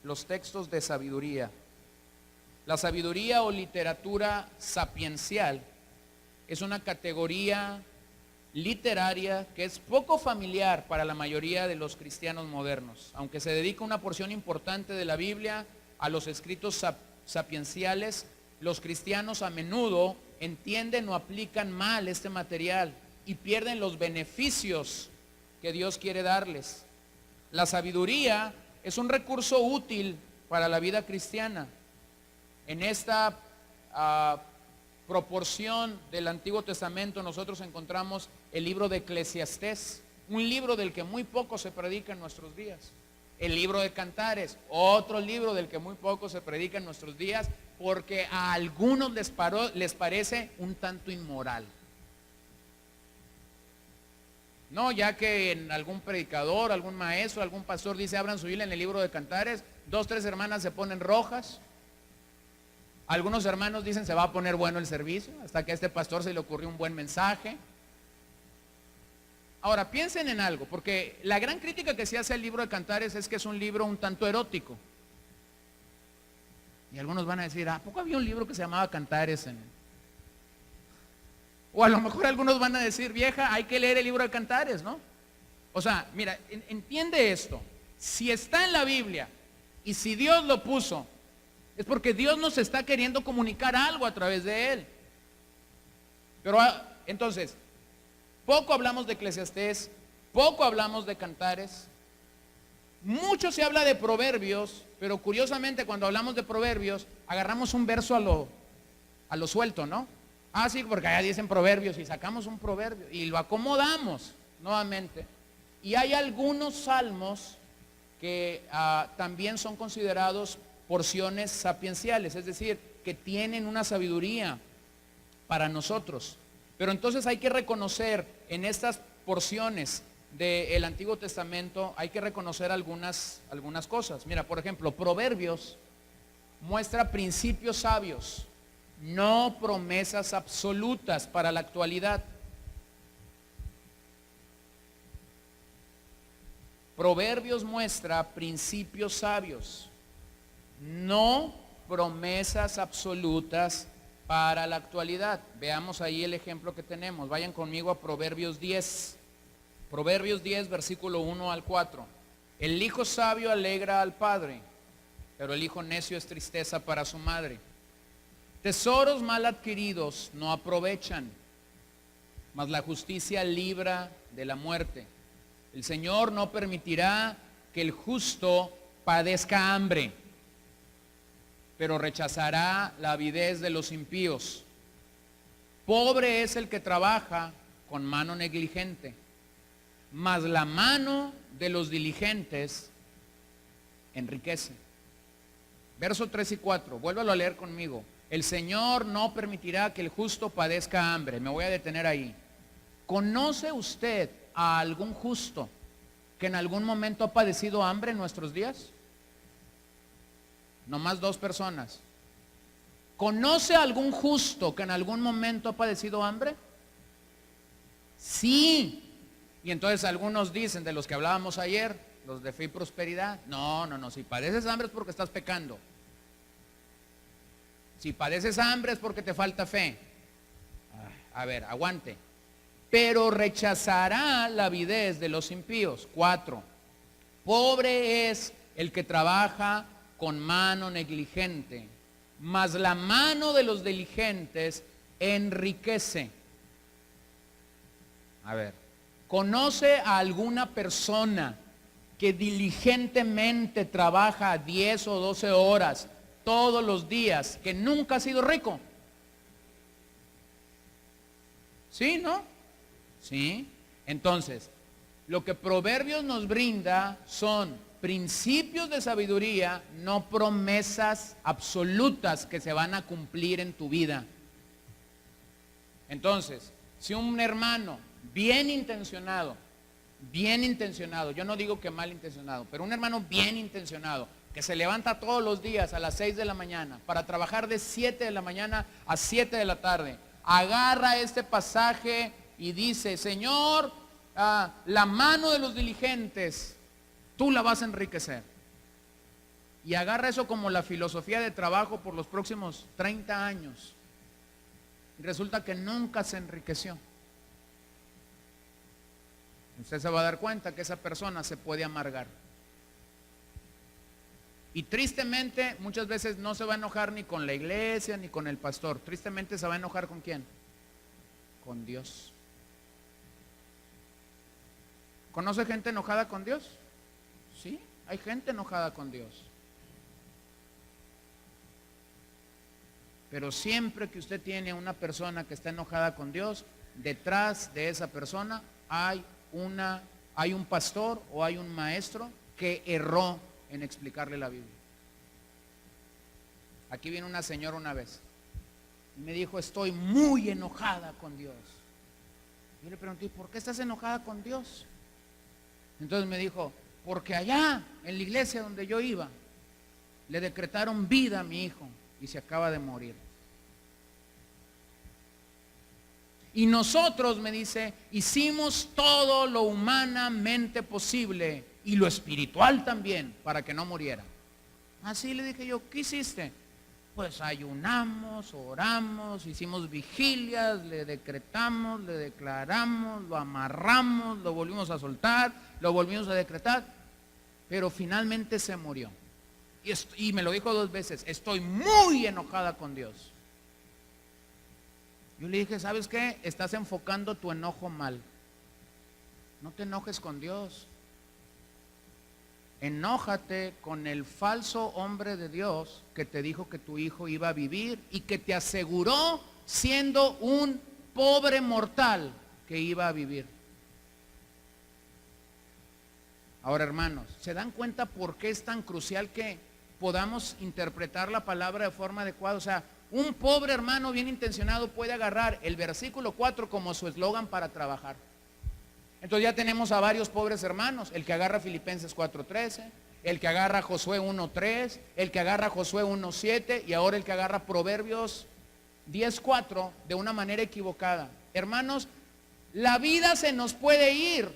Speaker 1: Los textos de sabiduría. La sabiduría o literatura sapiencial es una categoría literaria que es poco familiar para la mayoría de los cristianos modernos. Aunque se dedica una porción importante de la Biblia a los escritos sapienciales, los cristianos a menudo entienden o aplican mal este material y pierden los beneficios que Dios quiere darles. La sabiduría es un recurso útil para la vida cristiana. En esta proporción del Antiguo Testamento nosotros encontramos el libro de Eclesiastés, un libro del que muy poco se predica en nuestros días. El libro de Cantares, otro libro del que muy poco se predica en nuestros días, porque a algunos les parece un tanto inmoral. No, ya que en algún predicador, algún maestro, algún pastor dice abran su Biblia en el libro de Cantares, 2, 3 hermanas se ponen rojas. Algunos hermanos dicen se va a poner bueno el servicio, hasta que a este pastor se le ocurrió un buen mensaje. Ahora, piensen en algo, porque la gran crítica que se hace al libro de Cantares es que es un libro un tanto erótico. Y algunos van a decir, ¿a poco había un libro que se llamaba Cantares? O a lo mejor algunos van a decir, vieja, hay que leer el libro de Cantares, ¿no? O sea, mira, entiende esto. Si está en la Biblia y si Dios lo puso, es porque Dios nos está queriendo comunicar algo a través de él. Pero entonces, poco hablamos de Eclesiastés, poco hablamos de Cantares, mucho se habla de Proverbios, pero curiosamente cuando hablamos de Proverbios, agarramos un verso a lo suelto, ¿no? Ah, sí, porque allá dicen Proverbios y sacamos un proverbio y lo acomodamos nuevamente. Y hay algunos salmos que también son considerados porciones sapienciales, es decir, que tienen una sabiduría para nosotros. Pero entonces hay que reconocer en estas porciones del Antiguo Testamento, hay que reconocer algunas cosas. Mira, por ejemplo, Proverbios muestra principios sabios, no promesas absolutas para la actualidad. Proverbios muestra principios sabios, no promesas absolutas para la actualidad. Veamos ahí el ejemplo que tenemos. Vayan conmigo a Proverbios 10. Proverbios 10, versículo 1 al 4. El hijo sabio alegra al padre, pero el hijo necio es tristeza para su madre. Tesoros mal adquiridos no aprovechan, mas la justicia libra de la muerte. El Señor no permitirá que el justo padezca hambre, pero rechazará la avidez de los impíos. Pobre es el que trabaja con mano negligente, mas la mano de los diligentes enriquece. Verso 3 y 4, vuélvalo a leer conmigo. El Señor no permitirá que el justo padezca hambre. Me voy a detener ahí. ¿Conoce usted a algún justo que en algún momento ha padecido hambre en nuestros días? Nomás 2 personas. ¿Conoce a algún justo que en algún momento ha padecido hambre? Sí. Y entonces algunos dicen, de los que hablábamos ayer, los de fe y prosperidad, no, si padeces hambre es porque estás pecando. Si padeces hambre es porque te falta fe. A ver, aguante. Pero rechazará la avidez de los impíos. 4. Pobre es el que trabaja con mano negligente, mas la mano de los diligentes enriquece. A ver, ¿conoce a alguna persona que diligentemente trabaja 10 o 12 horas todos los días, que nunca ha sido rico? ¿Sí, no? Sí. Entonces, lo que Proverbios nos brinda son principios de sabiduría, no promesas absolutas que se van a cumplir en tu vida. Entonces, si un hermano bien intencionado, yo no digo que mal intencionado, pero un hermano bien intencionado, que se levanta todos los días a las 6 de la mañana para trabajar de 7 de la mañana a 7 de la tarde, agarra este pasaje y dice, Señor, la mano de los diligentes, tú la vas a enriquecer. Y agarra eso como la filosofía de trabajo por los próximos 30 años. Y resulta que nunca se enriqueció. Usted se va a dar cuenta que esa persona se puede amargar. Y tristemente muchas veces no se va a enojar ni con la iglesia ni con el pastor. Tristemente se va a enojar ¿con quién? Con Dios. ¿Conoce gente enojada con Dios? Sí, hay gente enojada con Dios. Pero siempre que usted tiene una persona que está enojada con Dios, detrás de esa persona hay un pastor o hay un maestro que erró en explicarle la Biblia. Aquí vino una señora una vez y me dijo, estoy muy enojada con Dios. Yo le pregunté, ¿por qué estás enojada con Dios? Entonces me dijo, porque allá en la iglesia donde yo iba, le decretaron vida a mi hijo y se acaba de morir. Y nosotros, me dice, hicimos todo lo humanamente posible y lo espiritual también para que no muriera. Así le dije yo, ¿qué hiciste? Pues ayunamos, oramos, hicimos vigilias, le decretamos, le declaramos, lo amarramos, lo volvimos a soltar, lo volvimos a decretar, pero finalmente se murió. Y me lo dijo 2 veces, estoy muy enojada con Dios. Yo le dije, ¿sabes qué? Estás enfocando tu enojo mal. No te enojes con Dios. Enójate con el falso hombre de Dios que te dijo que tu hijo iba a vivir y que te aseguró, siendo un pobre mortal, que iba a vivir. Ahora, hermanos, ¿se dan cuenta por qué es tan crucial que podamos interpretar la palabra de forma adecuada? O sea, un pobre hermano bien intencionado puede agarrar el versículo 4 como su eslogan para trabajar. Entonces ya tenemos a varios pobres hermanos, el que agarra Filipenses 4:13, el que agarra Josué 1:3, el que agarra Josué 1:7 y ahora el que agarra Proverbios 10:4 de una manera equivocada. Hermanos, la vida se nos puede ir.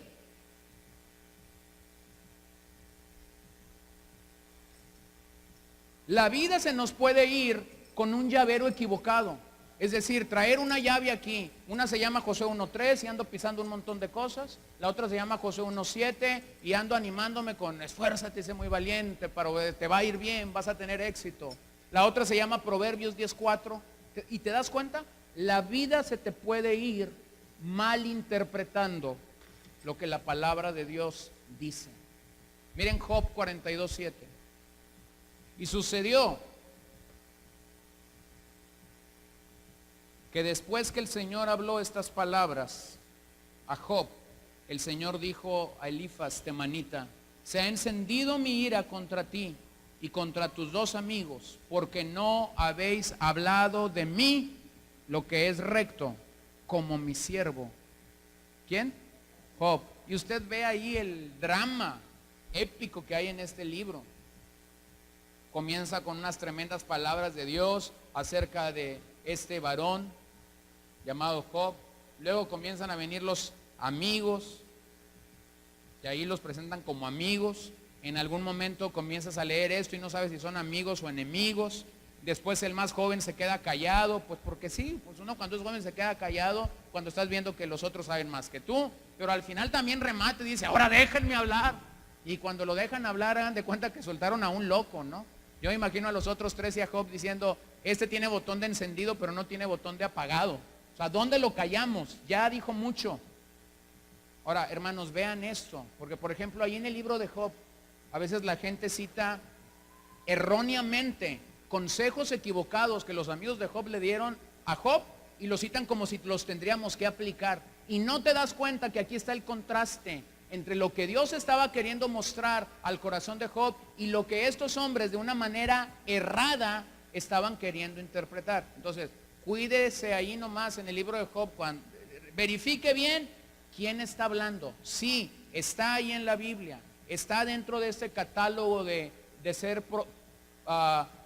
Speaker 1: La vida se nos puede ir con un llavero equivocado. Es decir, traer una llave aquí. Una se llama Josué 1:3 y ando pisando un montón de cosas. La otra se llama Josué 1:7 y ando animándome con esfuérzate, sé muy valiente, te va a ir bien, vas a tener éxito. La otra se llama Proverbios 10:4. ¿Y te das cuenta? La vida se te puede ir malinterpretando lo que la palabra de Dios dice. Miren Job 42:7. Y sucedió que después que el Señor habló estas palabras a Job, el Señor dijo a Elifaz temanita, se ha encendido mi ira contra ti y contra tus 2 amigos, porque no habéis hablado de mí lo que es recto, como mi siervo. ¿Quién? Job. Y usted ve ahí el drama épico que hay en este libro. Comienza con unas tremendas palabras de Dios acerca de este varón llamado Job. Luego comienzan a venir los amigos, y ahí los presentan como amigos. En algún momento comienzas a leer esto y no sabes si son amigos o enemigos. Después el más joven se queda callado, pues porque sí, pues uno cuando es joven se queda callado cuando estás viendo que los otros saben más que tú. Pero al final también remate y dice, ahora déjenme hablar. Y cuando lo dejan hablar, hagan de cuenta que soltaron a un loco, ¿no? Yo me imagino a los otros 3 y a Job diciendo, este tiene botón de encendido, pero no tiene botón de apagado. O sea, ¿dónde lo callamos? Ya dijo mucho. Ahora, hermanos, vean esto, porque por ejemplo, ahí en el libro de Job, a veces la gente cita erróneamente consejos equivocados que los amigos de Job le dieron a Job y los citan como si los tendríamos que aplicar. Y no te das cuenta que aquí está el contraste entre lo que Dios estaba queriendo mostrar al corazón de Job y lo que estos hombres de una manera errada estaban queriendo interpretar. Entonces, cuídese ahí nomás en el libro de Job, verifique bien quién está hablando. Sí, está ahí en la Biblia, está dentro de este catálogo de ser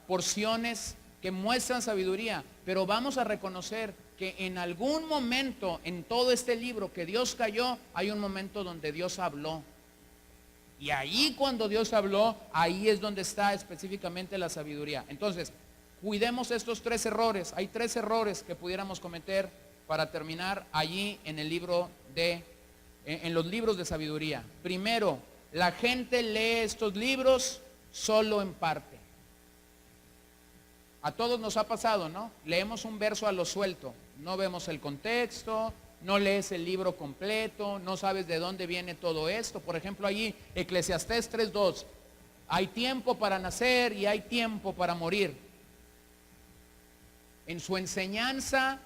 Speaker 1: porciones que muestran sabiduría, pero vamos a reconocer que en algún momento en todo este libro que Dios cayó, hay un momento donde Dios habló. Y ahí cuando Dios habló, ahí es donde está específicamente la sabiduría. Entonces, cuidemos estos 3 errores. Hay 3 errores que pudiéramos cometer para terminar allí en el libro en los libros de sabiduría. Primero, la gente lee estos libros solo en parte. A todos nos ha pasado, ¿no? Leemos un verso a lo suelto, no vemos el contexto, no lees el libro completo, no sabes de dónde viene todo esto. Por ejemplo, allí, Eclesiastés 3:2, hay tiempo para nacer y hay tiempo para morir. En su enseñanza,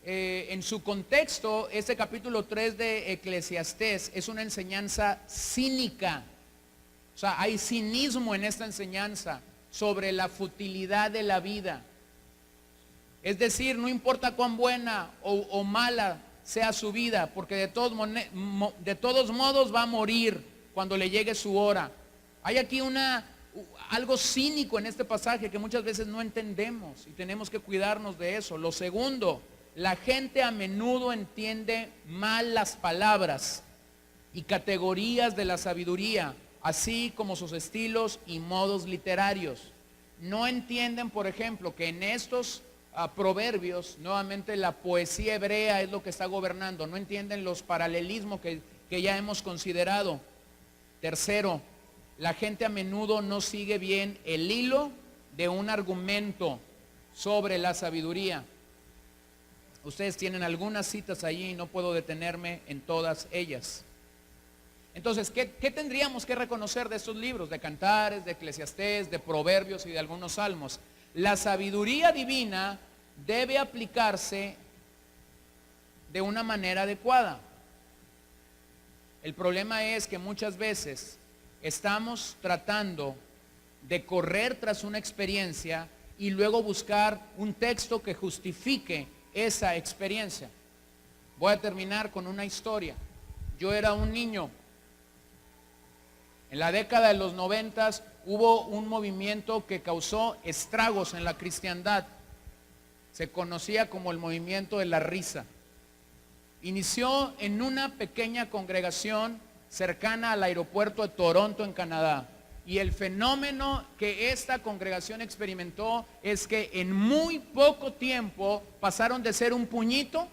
Speaker 1: en su contexto, este capítulo 3 de Eclesiastés es una enseñanza cínica. O sea, hay cinismo en esta enseñanza sobre la futilidad de la vida. Es decir, no importa cuán buena o mala sea su vida, porque de todos modos va a morir cuando le llegue su hora. Hay aquí algo cínico en este pasaje que muchas veces no entendemos y tenemos que cuidarnos de eso. Lo segundo, la gente a menudo entiende mal las palabras y categorías de la sabiduría, así como sus estilos y modos literarios. No entienden, por ejemplo, que en estos proverbios, nuevamente la poesía hebrea es lo que está gobernando. No entienden los paralelismos que ya hemos considerado. Tercero, la gente a menudo no sigue bien el hilo de un argumento sobre la sabiduría. Ustedes tienen algunas citas allí y no puedo detenerme en todas ellas. Entonces, ¿qué tendríamos que reconocer de estos libros? De Cantares, de Eclesiastés, de Proverbios y de algunos salmos. La sabiduría divina debe aplicarse de una manera adecuada. El problema es que muchas veces estamos tratando de correr tras una experiencia y luego buscar un texto que justifique esa experiencia. Voy a terminar con una historia. Yo era un niño. En la década de los 90 hubo un movimiento que causó estragos en la cristiandad. Se conocía como el movimiento de la risa. Inició en una pequeña congregación cercana al aeropuerto de Toronto, en Canadá. Y el fenómeno que esta congregación experimentó es que en muy poco tiempo pasaron de ser un puñito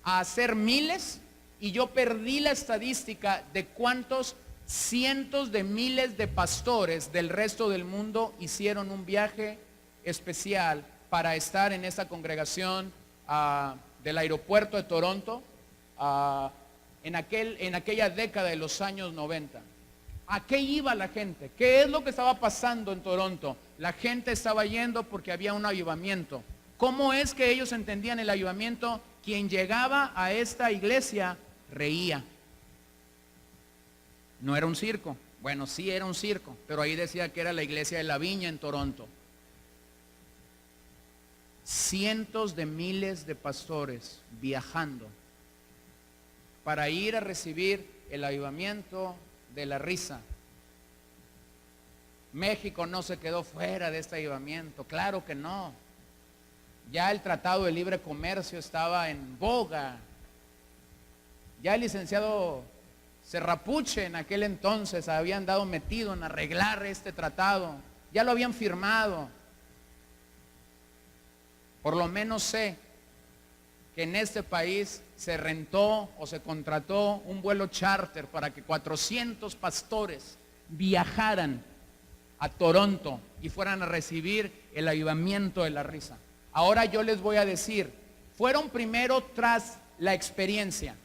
Speaker 1: a ser miles. Y yo perdí la estadística de cuántos cientos de miles de pastores del resto del mundo hicieron un viaje especial para estar en esta congregación del aeropuerto de Toronto en aquella década de los años 90. ¿A qué iba la gente? ¿Qué es lo que estaba pasando en Toronto? La gente estaba yendo porque había un avivamiento. ¿Cómo es que ellos entendían el avivamiento? Quien llegaba a esta iglesia reía. No era un circo. Bueno, sí era un circo, pero ahí decía que era la iglesia de la Viña en Toronto. Cientos de miles de pastores viajando para ir a recibir el avivamiento de la risa. México no se quedó fuera de este avivamiento, claro que no. Ya el Tratado de Libre Comercio estaba en boga. Ya el licenciado Serrapuche en aquel entonces había andado metido en arreglar este tratado. Ya lo habían firmado. Por lo menos sé que en este país se rentó o se contrató un vuelo charter para que 400 pastores viajaran a Toronto y fueran a recibir el avivamiento de la risa. Ahora yo les voy a decir, fueron primero tras la experiencia.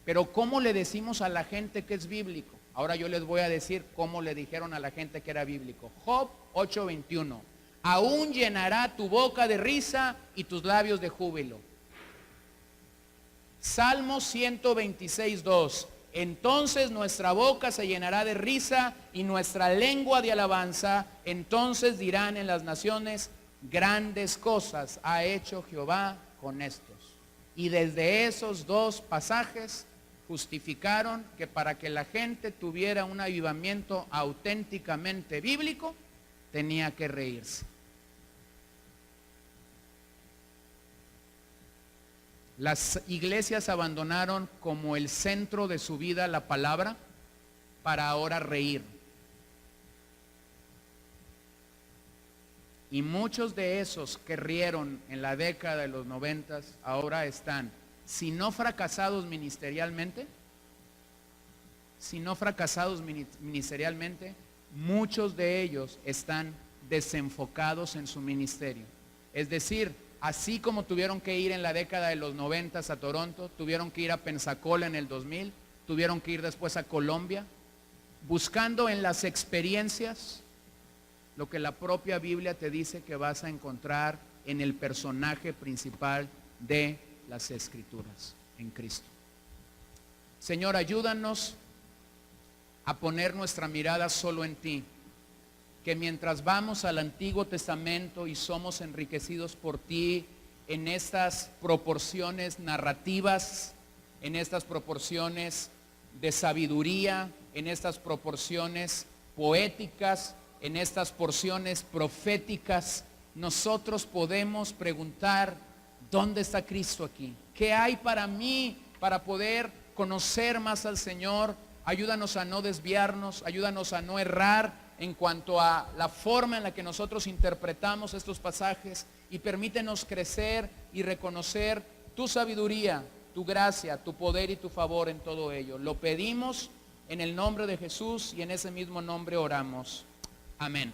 Speaker 1: Pero ¿cómo le decimos a la gente que es bíblico? Ahora yo les voy a decir cómo le dijeron a la gente que era bíblico. Job 8:21. Aún llenará tu boca de risa y tus labios de júbilo. Salmo 126:2. Entonces nuestra boca se llenará de risa y nuestra lengua de alabanza. Entonces dirán en las naciones, grandes cosas ha hecho Jehová con estos. Y desde esos dos pasajes justificaron que para que la gente tuviera un avivamiento auténticamente bíblico, tenía que reírse. Las iglesias abandonaron como el centro de su vida la palabra para ahora reír. Y muchos de esos que rieron en la década de los 90 ahora están, si no fracasados ministerialmente, muchos de ellos están desenfocados en su ministerio. Es decir, así como tuvieron que ir en la década de los 90 a Toronto, tuvieron que ir a Pensacola en el 2000, tuvieron que ir después a Colombia, buscando en las experiencias lo que la propia Biblia te dice que vas a encontrar en el personaje principal de las Escrituras, en Cristo. Señor, ayúdanos a poner nuestra mirada solo en ti. Que mientras vamos al Antiguo Testamento y somos enriquecidos por ti en estas proporciones narrativas, en estas proporciones de sabiduría, en estas proporciones poéticas, en estas porciones proféticas, nosotros podemos preguntar, ¿dónde está Cristo aquí? ¿Qué hay para mí para poder conocer más al Señor? Ayúdanos a no desviarnos, ayúdanos a no errar en cuanto a la forma en la que nosotros interpretamos estos pasajes, y permítenos crecer y reconocer tu sabiduría, tu gracia, tu poder y tu favor en todo ello. Lo pedimos en el nombre de Jesús y en ese mismo nombre oramos. Amén.